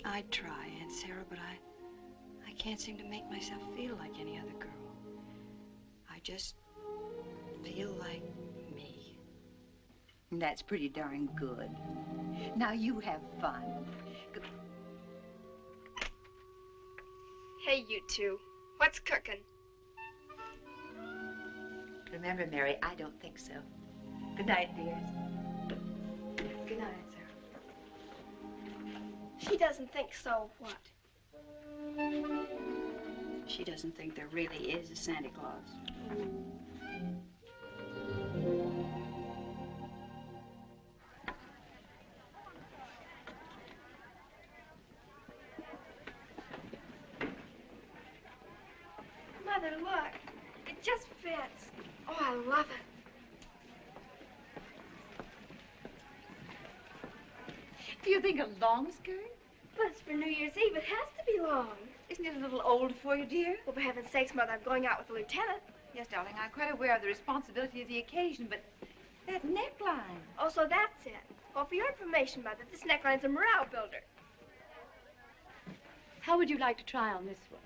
I'd try, Aunt Sarah, but I can't seem to make myself feel like any other girl. I just feel like me. That's pretty darn good. Now you have fun. Hey, you two. What's cooking? Remember, Mary, I don't think so. Good night, dears. Good night, Sarah. She doesn't think so, what? She doesn't think there really is a Santa Claus. Mother, look. It just fits. Oh, I love it. Do you think a long skirt? But it's for New Year's Eve. It has to be long. Isn't it a little old for you, dear? Well, for heaven's sakes, Mother, I'm going out with the lieutenant. Yes, darling, I'm quite aware of the responsibility of the occasion, but that neckline. Oh, so that's it. Well, for your information, Mother, this neckline's a morale builder. How would you like to try on this one?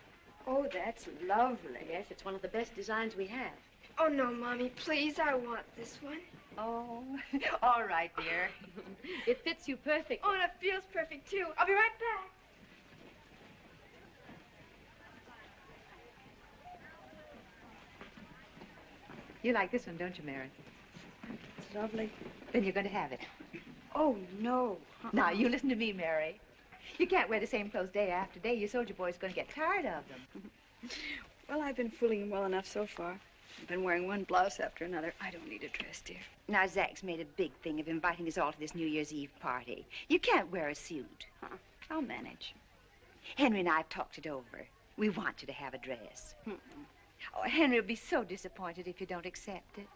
Oh, that's lovely. Yes, it's one of the best designs we have. Oh, no, Mommy, please, I want this one. Oh, all right, dear. It fits you perfectly. Oh, and it feels perfect, too. I'll be right back. You like this one, don't you, Mary? It's lovely. Then you're going to have it. Oh, no. Now, you listen to me, Mary. You can't wear the same clothes day after day. Your soldier boy's going to get tired of them. Well, I've been fooling him well enough so far. I've been wearing one blouse after another. I don't need a dress, dear. Now, Zach's made a big thing of inviting us all to this New Year's Eve party. You can't wear a suit. Huh. I'll manage. Henry and I have talked it over. We want you to have a dress. Oh, Henry will be so disappointed if you don't accept it.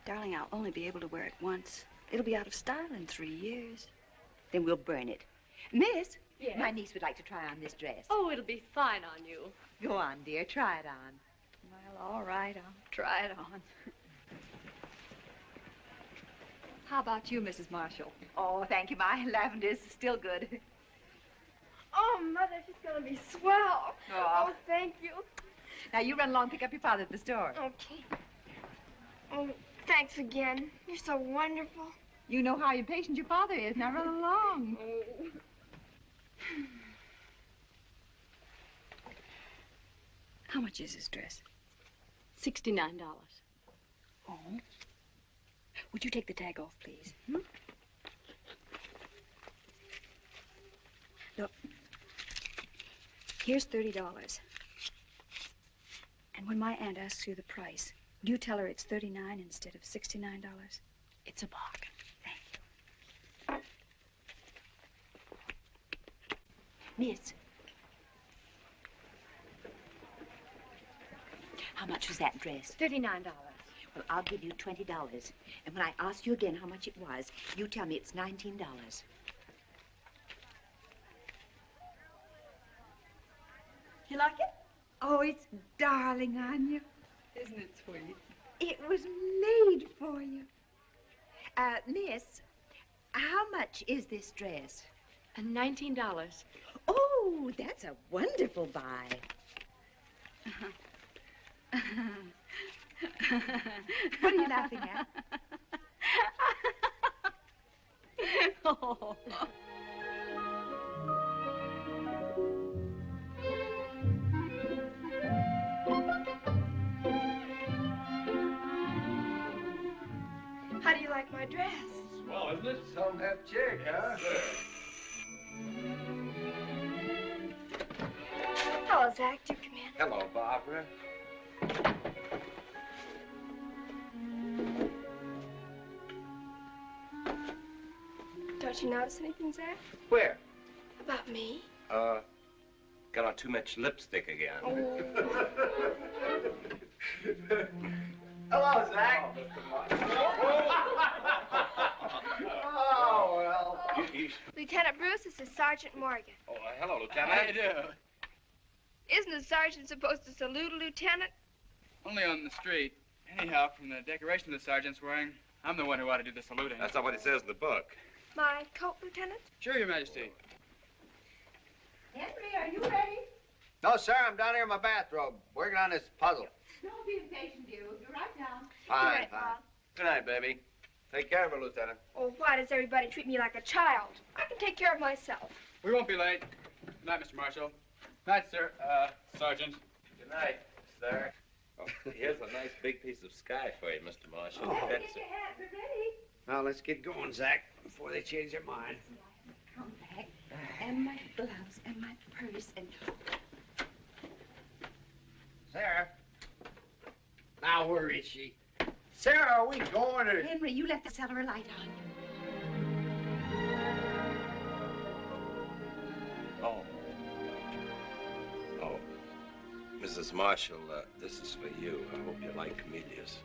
Darling, I'll only be able to wear it once. It'll be out of style in 3 years. Then we'll burn it. Miss, Yes? my niece would like to try on this dress. Oh, it'll be fine on you. Go on, dear. Try it on. Well, all right. I'll try it on. How about you, Mrs. Marshall? Oh, thank you. My lavender's still good. Oh, Mother, she's going to be swell. Oh. Oh, thank you. Now, you run along and pick up your father at the store. Okay. Oh, thanks again. You're so wonderful. You know how impatient your father is. Now, run along. Oh. How much is this dress? $69. Oh. Would you take the tag off, please? Look. Here's $30. And when my aunt asks you the price, do you tell her it's $39 instead of $69? It's a bargain. Thank you. Miss. How much was that dress? $39. Well, I'll give you $20. And when I ask you again how much it was, you tell me it's $19. You like it? Oh, it's darling on you. Isn't it sweet? It was made for you. Miss, how much is this dress? $19. Oh, that's a wonderful buy. What are you laughing at? Oh. How do you like my dress? Swell, isn't it? Some have chick, huh? Hello, Zach. Do come in. Hello, Barbara. Don't you notice anything, Zach? Where? About me? Got on too much lipstick again. Oh. Hello, Zach. Oh, well. Lieutenant Bruce, this is Sergeant Morgan. Oh, hello, Lieutenant. How you do? Isn't a sergeant supposed to salute a lieutenant? Only on the street. Anyhow, from the decoration the sergeant's wearing, I'm the one who ought to do the saluting. That's not what it says in the book. My coat, Lieutenant? Sure, Your Majesty. Henry, are you ready? No, sir, I'm down here in my bathrobe, working on this puzzle. Don't be impatient, dear. We'll be right down. Fine, Good night, Good night, baby. Take care of her, Lieutenant. Oh, why does everybody treat me like a child? I can take care of myself. We won't be late. Good night, Mr. Marshall. Night, sir. Sergeant. Good night, sir. Oh, Here's a nice big piece of sky for you, Mr. Marshall. Oh. That's it. Now, let's get going, Zach, before they change their mind. Come back. And my gloves and my purse and... Sarah. Now, where is she? Sarah, are we going or... Henry, you left the cellar light on. Oh. Oh. Mrs. Marshall, this is for you. I hope you like camellias.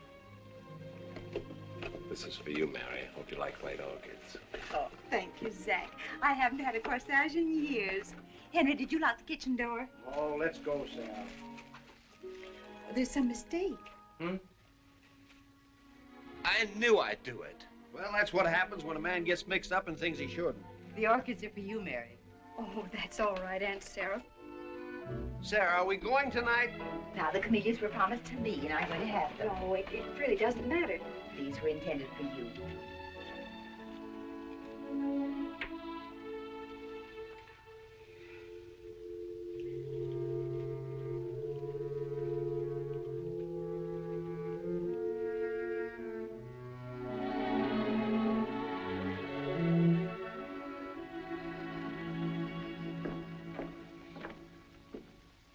This is for you, Mary. I hope you like white orchids. Oh, thank you, Zach. I haven't had a corsage in years. Henry, did you lock the kitchen door? Oh, let's go, Sarah. There's some mistake. Hmm? I knew I'd do it. Well, that's what happens when a man gets mixed up in things he shouldn't. The orchids are for you, Mary. Oh, that's all right, Aunt Sarah. Sarah, are we going tonight? Now, the camellias were promised to me, and I'm going to have them. No, it really doesn't matter. These were intended for you.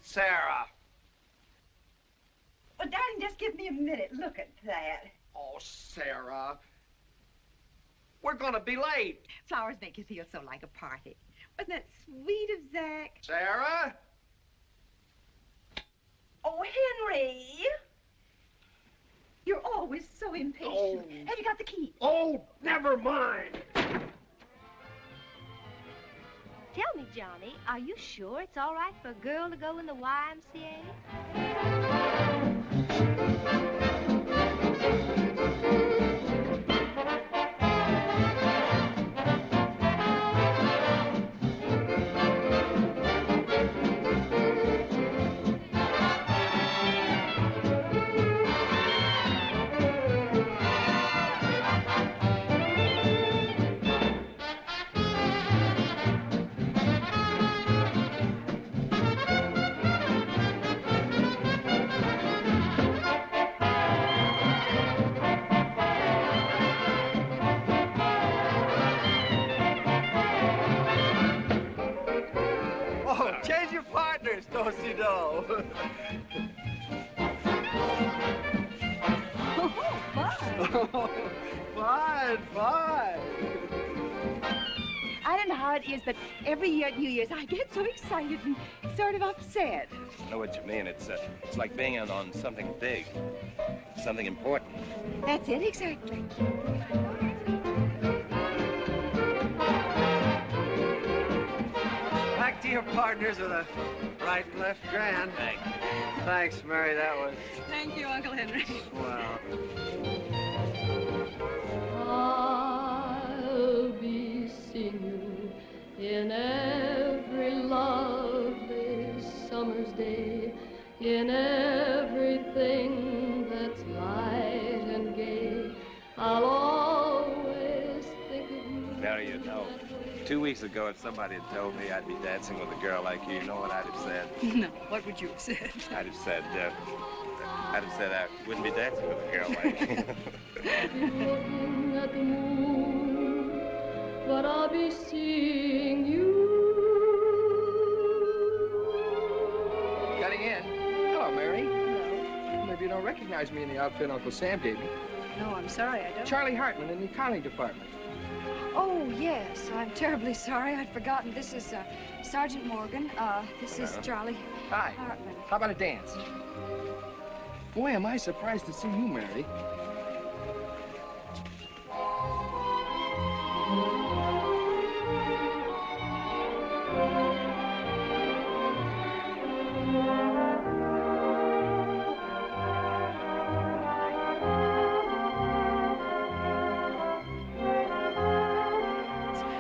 Sarah. Well, darling, just give me a minute. Look at that. Oh, Sarah. We're gonna be late. Flowers make you feel so like a party. Wasn't that sweet of Zach? Sarah? Oh, Henry. You're always so impatient. Oh. Have you got the key? Oh, never mind. Tell me, Johnny, are you sure it's all right for a girl to go in the YMCA? Do-si-do. Oh, fun. Fine, fine. I don't know how it is, but every year at New Year's, I get so excited and sort of upset. I know what you mean. It's like being in on something big, something important. That's it, exactly. Back to your partners with a right and left grand. Thanks, Mary. That was Thank you, Uncle Henry. swell. I'll be seeing you in every lovely summer's day, in everything that's light and gay. I'll always think of you. Mary, you know, 2 weeks ago, if somebody had told me I'd be dancing with a girl like you know what I'd have said? No, what would you have said? I'd have said I wouldn't be dancing with a girl like you. Looking at the moon, but I'll be seeing you. Cutting in. Hello, Mary. Hello. Maybe you don't recognize me in the outfit Uncle Sam gave me. No, I'm sorry, I don't. Charlie Hartman in the accounting department. Oh, yes. I'm terribly sorry. I'd forgotten. This is Sergeant Morgan. This is Charlie Hi. Hartman. How about a dance? Boy, am I surprised to see you, Mary.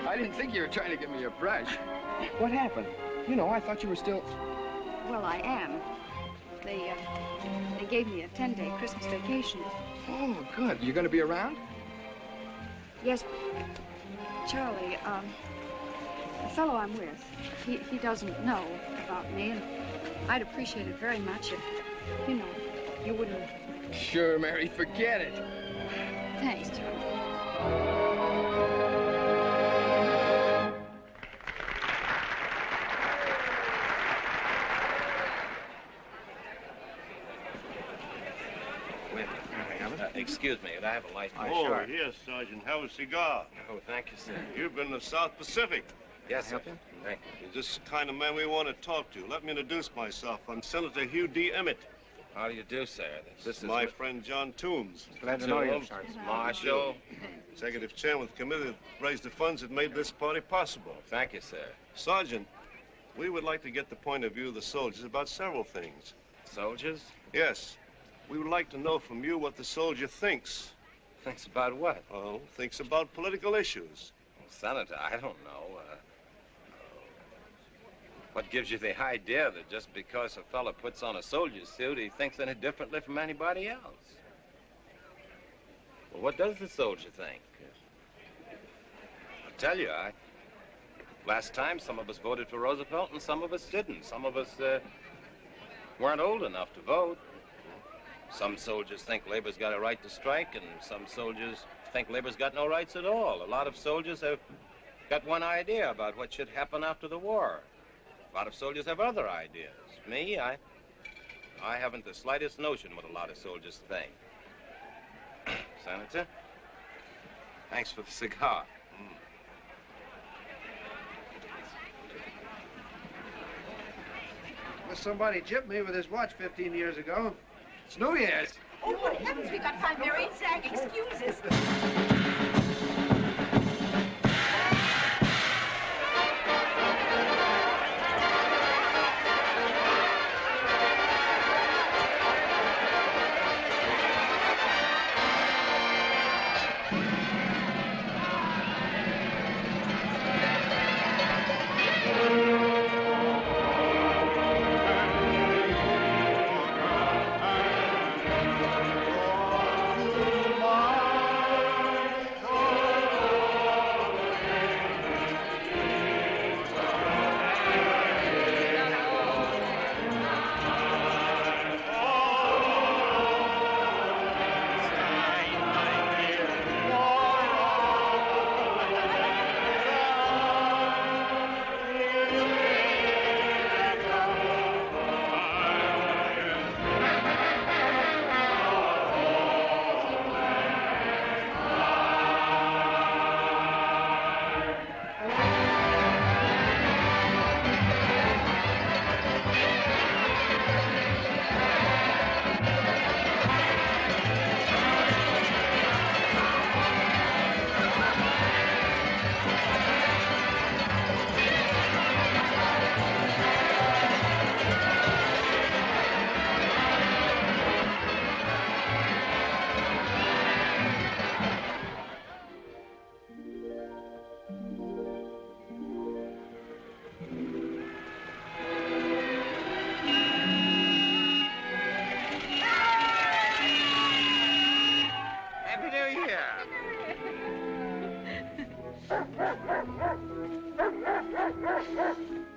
I didn't think you were trying to give me a brush. What happened? You know, I thought you were still... Well, I am. They gave me a 10-day Christmas vacation. Oh, good. You going to be around? Yes, Charlie, the fellow I'm with, he doesn't know about me, and I'd appreciate it very much if, you know, You wouldn't... Sure, Mary, forget it. Thanks, Joe. Excuse me, I have a light. Oh, yes, Sergeant. Have a cigar. Oh, thank you, sir. You've been to South Pacific. Yes, sir. Thank you. You're just the kind of man we want to talk to. Let me introduce myself. I'm Senator Hugh D. Emmett. How do you do, sir? This is my friend John Toombs. Glad to know you, Sergeant. Marshal. Executive Chairman of the committee that raised the funds that made this party possible. Thank you, sir. Sergeant, we would like to get the point of view of the soldiers about several things. Soldiers? Yes. We would like to know from you what the soldier thinks. Thinks about what? Oh, thinks about political issues. Well, Senator, I don't know. What gives you the idea that just because a fella puts on a soldier's suit, he thinks any differently from anybody else? Well, what does the soldier think? I'll tell you, last time some of us voted for Roosevelt and some of us didn't. Some of us weren't old enough to vote. Some soldiers think Labor's got a right to strike, and some soldiers think Labor's got no rights at all. A lot of soldiers have got one idea about what should happen after the war. A lot of soldiers have other ideas. Me, I haven't the slightest notion what a lot of soldiers think. Senator, thanks for the cigar. Well, somebody gypped me with his watch 15 years ago. It's New Year's. Oh, good heavens, we got to find Mary and Zach. Excuses.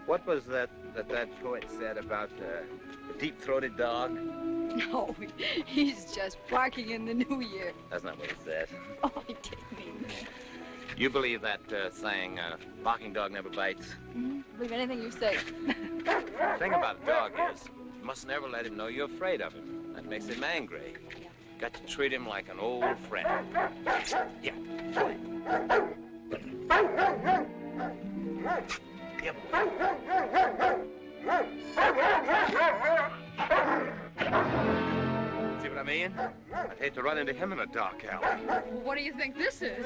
What was that poet said about the deep-throated dog? No, he's just barking in the new year. That's not what he said. Oh, I didn't mean that. You believe that saying, barking dog never bites? Mm-hmm. Believe anything you say. The thing about a dog is, you must never let him know you're afraid of him. That makes him angry. Got to treat him like an old friend. Yeah, go ahead. Yep. See what I mean? I'd hate to run into him in a dark alley. Well, what do you think this is?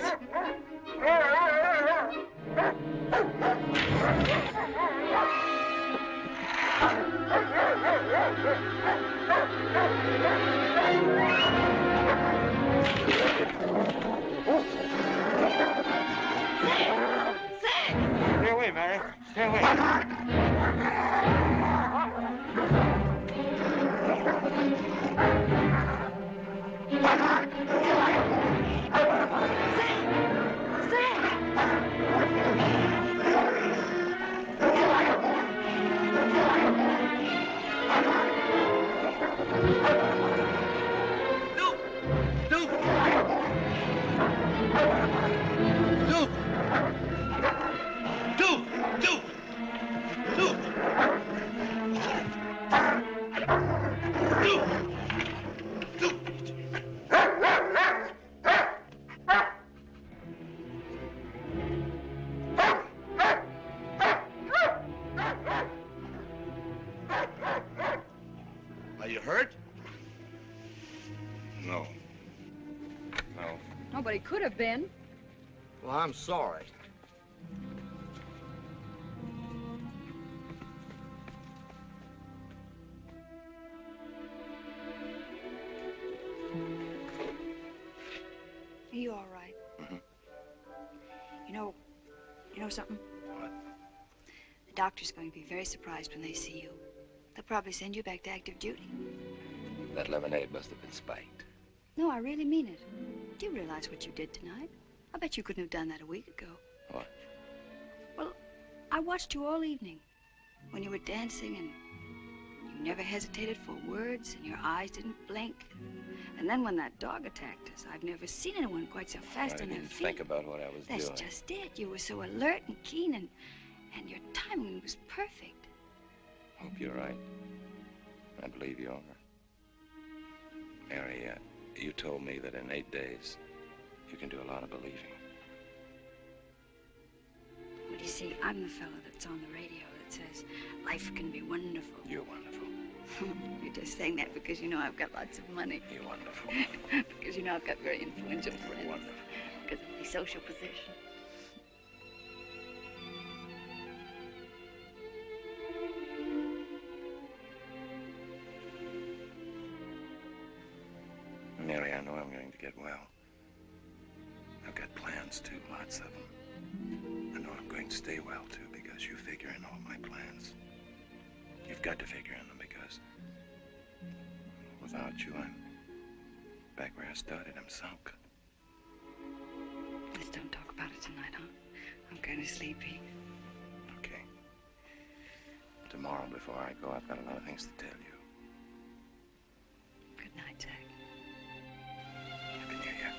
Stay away, Mary. Stay away. but he could have been. Well, I'm sorry. Are you all right? Mm-hmm. You know something? What? The doctor's going to be very surprised when they see you. They'll probably send you back to active duty. That lemonade must have been spiked. No, I really mean it. Do you realize what you did tonight? I bet you couldn't have done that a week ago. What? Well, I watched you all evening when you were dancing, and you never hesitated for words, and your eyes didn't blink. And then when that dog attacked us, I've never seen anyone quite so fast on their feet. I didn't think about what I was doing. That's just it. You were so alert and keen, and your timing was perfect. Hope you're right. I believe you are. Mary, you told me that in 8 days, you can do a lot of believing. Well, you see, I'm the fellow that's on the radio that says life can be wonderful. You're wonderful. You're just saying that because you know I've got lots of money. You're wonderful. Because you know I've got very influential friends. Wonderful. Because of my social position. Mary, I know I'm going to get well. I've got plans, too, lots of them. I know I'm going to stay well, too, because you figure in all my plans. You've got to figure in them, because without you, I'm back where I started. I'm sunk. Let's don't talk about it tonight, huh? I'm kind of sleepy. Okay. Tomorrow, before I go, I've got a lot of things to tell you. Good night, Zach. Happy New Year.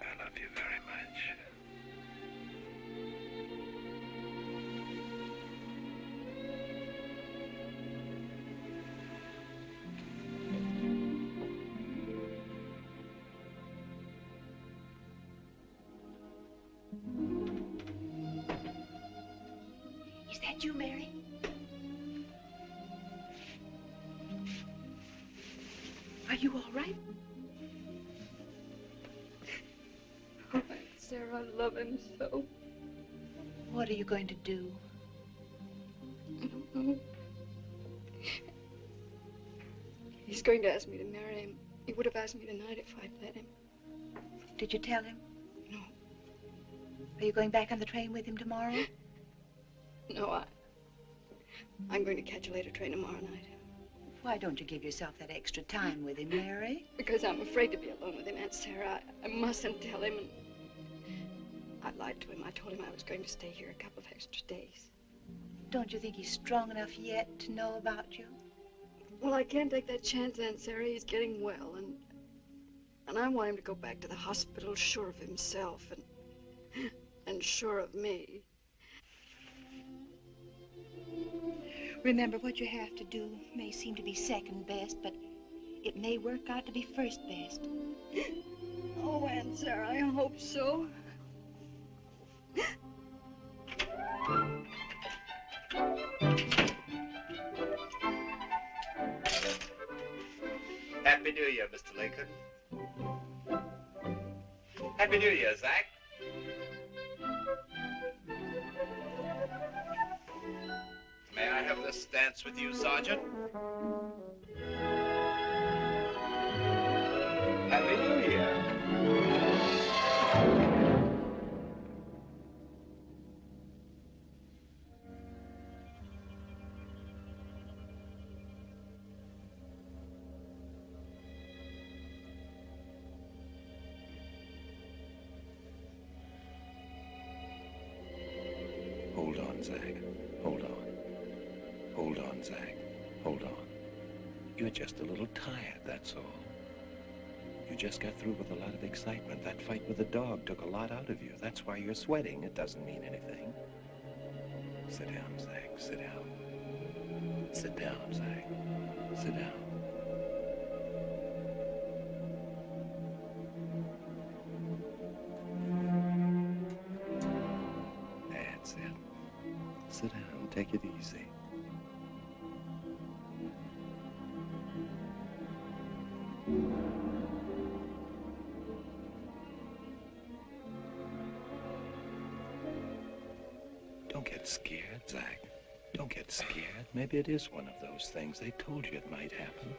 I love you very much. Is that you, Mary? Are you all right? Oh, Sarah, I love him so. What are you going to do? I don't know. He's going to ask me to marry him. He would have asked me tonight if I'd let him. Did you tell him? No. Are you going back on the train with him tomorrow? No, I'm going to catch a later train tomorrow night. Why don't you give yourself that extra time with him, Mary? Because I'm afraid to be alone with him, Aunt Sarah. I mustn't tell him. And I lied to him. I told him I was going to stay here a couple of extra days. Don't you think he's strong enough yet to know about you? Well, I can't take that chance, Aunt Sarah. He's getting well, and I want him to go back to the hospital sure of himself and sure of me. Remember, what you have to do may seem to be second best, but it may work out to be first best. Oh, Aunt Sarah, I hope so. Happy New Year, Mr. Lincoln. Happy New Year, Zach. May I have this dance with you, Sergeant? Happy New Year. Hold on, Zach. Hold on. Hold on, Zach. Hold on. You're just a little tired, that's all. You just got through with a lot of excitement. That fight with the dog took a lot out of you. That's why you're sweating. It doesn't mean anything. Sit down, Zach. Sit down. Sit down, Zach. Sit down. That's it. Sit down. Take it easy. get scared, Zach. Don't get scared. Maybe it is one of those things. They told you it might happen.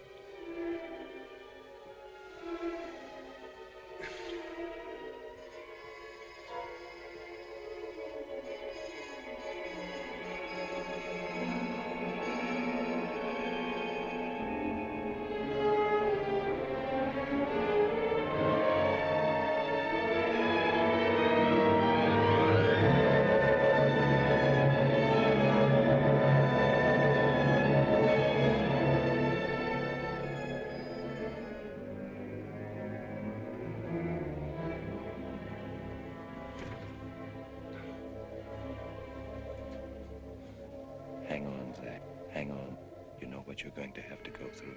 Hang on, Zach. Hang on. You know what you're going to have to go through.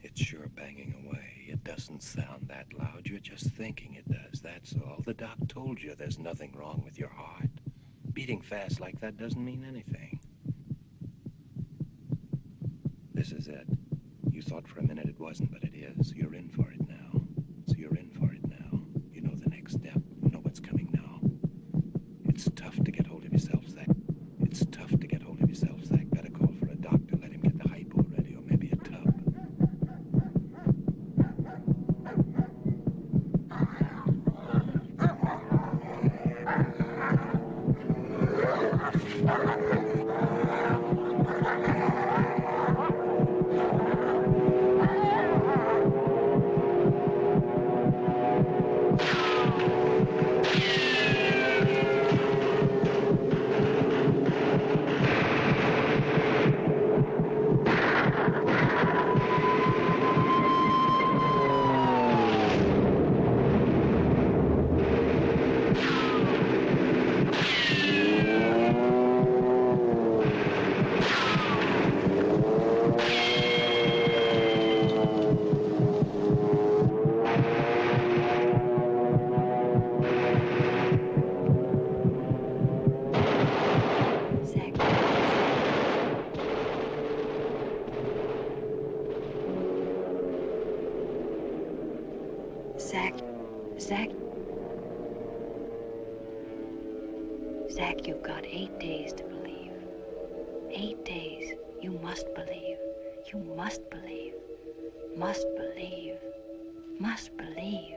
It's sure banging away. It doesn't sound that loud. You're just thinking it does, that's all. The doc told you there's nothing wrong with your heart. Beating fast like that doesn't mean anything. This is it. You thought for a minute it wasn't, but it is. You're in for it now. So you're in for it now. You know the next step. You know what's coming now. It's tough to get hold of yourself, Zach. It's tough to get hold of yourself, Zach. Better call for a doctor. Let him get the hypo ready, or maybe a tub. Zach, you've got 8 days to believe. 8 days. You must believe. You must believe. Must believe. Must believe.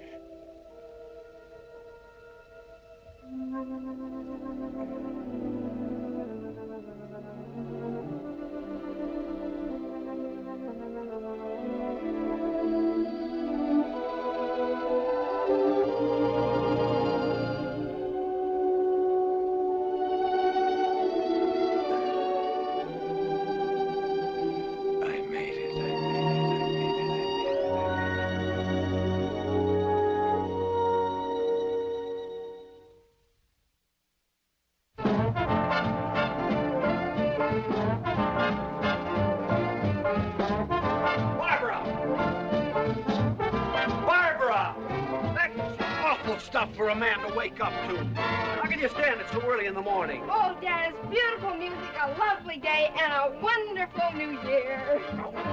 For a man to wake up to. How can you stand it so early in the morning? Oh, Dad, it's beautiful music, a lovely day, and a wonderful new year.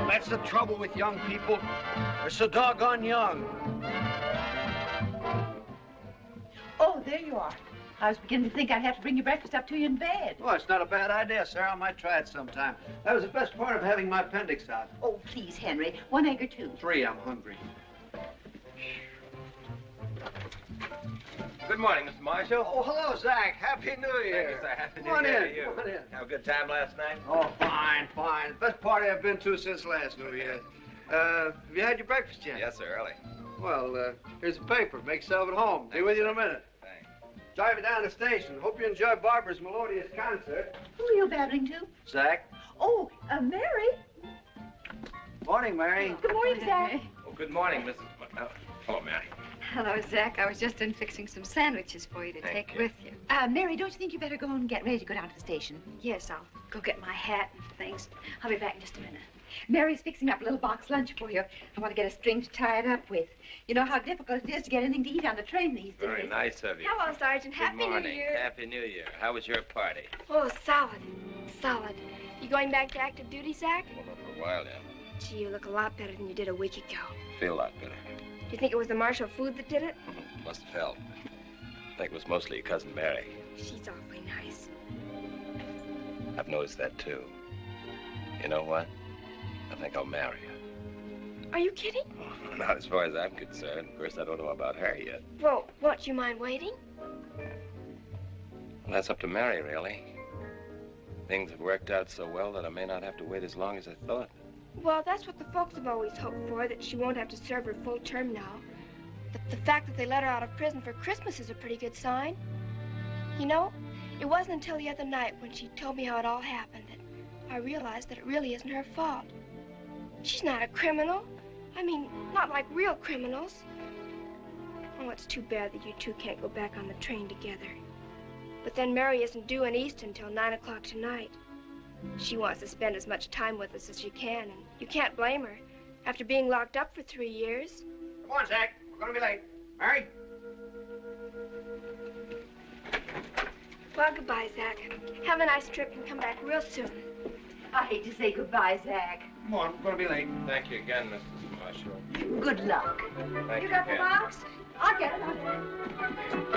That's the trouble with young people. They're so doggone young. Oh, there you are. I was beginning to think I'd have to bring your breakfast up to you in bed. Oh, it's not a bad idea, Sarah. I might try it sometime. That was the best part of having my appendix out. Oh, please, Henry. 1 egg or 2? 3, I'm hungry. Good morning, Mr. Marshall. Oh, hello, Zach. Happy New Year. Thank you, sir. Happy Come on New Year in. to you. Come on in. Have a good time last night? Oh, fine, fine. Best party I've been to since last New Year. Have you had your breakfast yet? Yes, sir, early. Well, here's a paper. Make yourself at home. Be with you in a minute. Thanks. Drive you down to the station. Hope you enjoy Barbara's melodious concert. Who are you battling to? Zach. Oh, Mary. Morning, Mary. Good morning, Zach. Oh, good morning, Mrs. Hello, Mary. Hello, Zach. I was just in fixing some sandwiches for you to take with you. Mary, don't you think you better go and get ready to go down to the station? Yes, I'll go get my hat and things. I'll be back in just a minute. Mary's fixing up a little box lunch for you. I want to get a string to tie it up with. You know how difficult it is to get anything to eat on the train these days. Very nice of you. Hello, Sergeant. Good Happy morning. New Year. Happy New Year. How was your party? Oh, solid. Solid. You going back to active duty, Zach? Well, not for a while yet. Gee, you look a lot better than you did a week ago. Feel a lot better. Do you think it was the martial food that did it? Must have helped. I think it was mostly your cousin Mary. She's awfully nice. I've noticed that, too. You know what? I think I'll marry her. Are you kidding? Oh, not as far as I'm concerned. Of course, I don't know about her yet. Well, what, you mind waiting? Well, that's up to Mary, really. Things have worked out so well that I may not have to wait as long as I thought. Well, that's what the folks have always hoped for, that she won't have to serve her full term now. The fact that they let her out of prison for Christmas is a pretty good sign. You know, it wasn't until the other night when she told me how it all happened that I realized that it really isn't her fault. She's not a criminal. I mean, not like real criminals. Oh, it's too bad that you two can't go back on the train together. But then Mary isn't due in Easton until 9 o'clock tonight. She wants to spend as much time with us as she can, and you can't blame her after being locked up for 3 years. Come on, Zach. We're going to be late. Mary? Well, goodbye, Zach. Have a nice trip and come back real soon. I hate to say goodbye, Zach. Come on, we're going to be late. Thank you again, Mrs. Marshall. Good luck. Thank You got the again. box? I'll get it.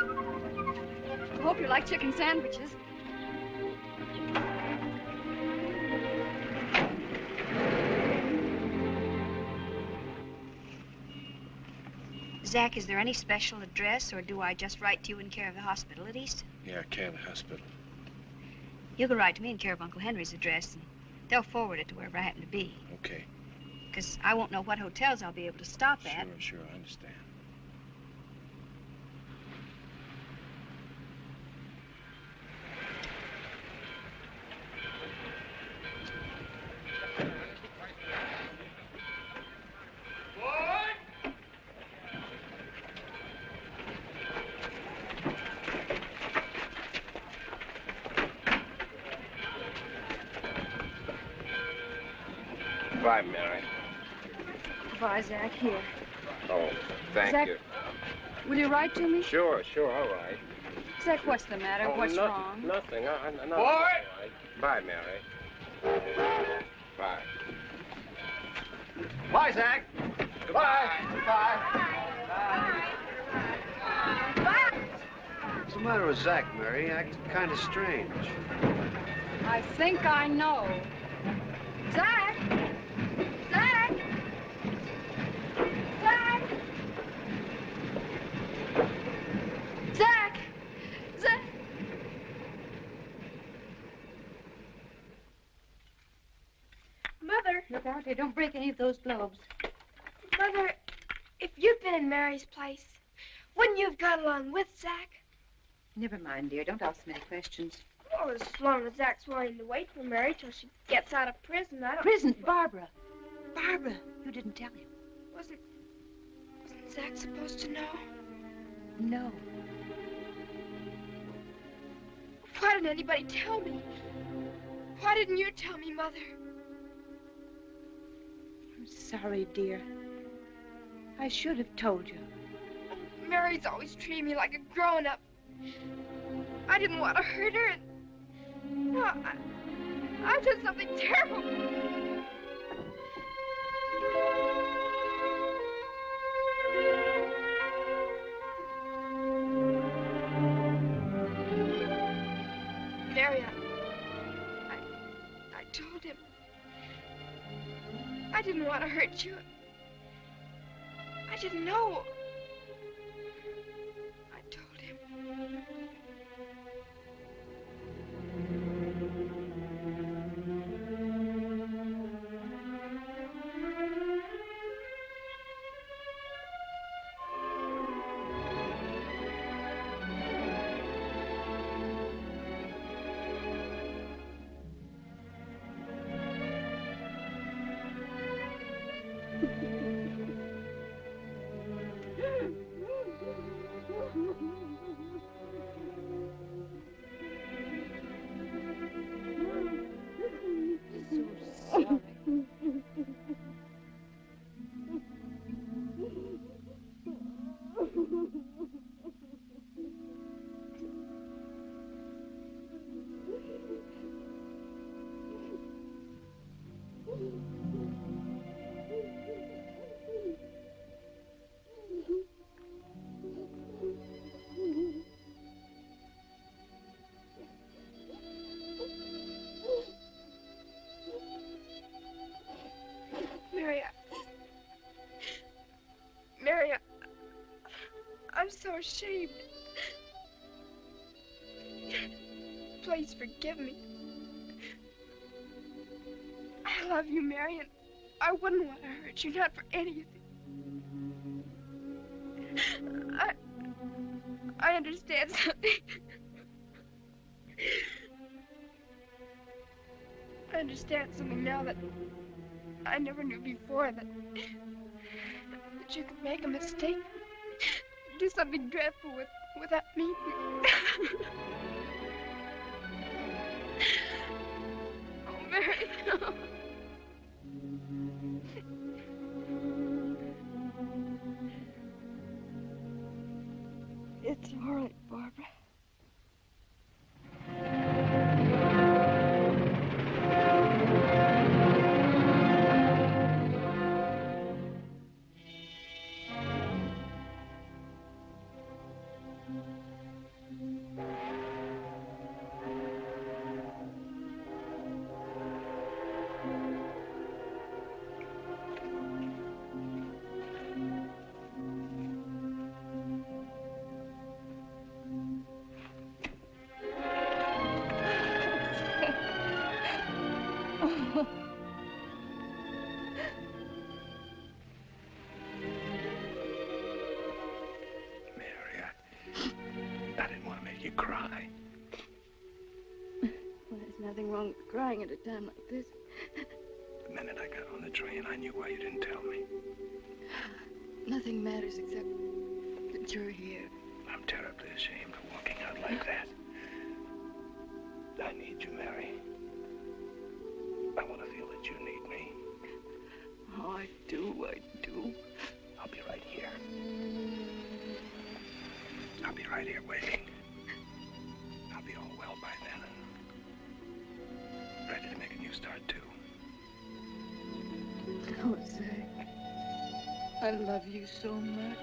I hope you like chicken sandwiches. Zach, is there any special address, or do I just write to you in care of the hospital at Easton? Yeah, care of the hospital. You can write to me in care of Uncle Henry's address, and they'll forward it to wherever I happen to be. Okay. Because I won't know what hotels I'll be able to stop at. Sure, I understand. Bye, Mary. Goodbye, Zach. Here. Oh, thank Zach, you. Will you write to me? Sure, all right. Zach, what's the matter? Oh, What's nothing, wrong? Nothing. No, Boy! all right. Bye, Mary. Bye. Bye, Zach. Goodbye. Goodbye. What's the matter with Zach, Mary? Acting kind of strange. I think I know. Zach! Zach! Zach! Zach! Zach! Mother, Look out there. Don't break any of those globes. Mother, if you'd been in Mary's place, wouldn't you have got along with Zach? Never mind, dear. Don't ask many questions. Well, as long as Zach's willing to wait for Mary till she gets out of prison, I don't... Prison? Barbara. Barbara, you didn't tell him. Wasn't Zach supposed to know? No. Why didn't anybody tell me? Why didn't you tell me, Mother? I'm sorry, dear. I should have told you. Mary's always treated me like a grown-up. I didn't want to hurt her, and... No, I've done something terrible. Mary, I told him. I didn't want to hurt you. I didn't know. I told him. ashamed. Please forgive me. I love you, Mary, and I wouldn't want to hurt you, not for anything. I understand something. I understand something now that I never knew before, that you could make a mistake, do something dreadful without me. Oh, Mary, no. It's all right, Barbara. Nothing wrong with crying at a time like this. The minute I got on the train, I knew why you didn't tell me. Nothing matters except that you're here. I'm terribly ashamed of walking out like that. I need you, Mary. I want to feel that you need me. Oh, I do. I'll be right here. I'll be right here waiting. I'll be all well by then and ready to make a new start, too. Jose, I love you so much.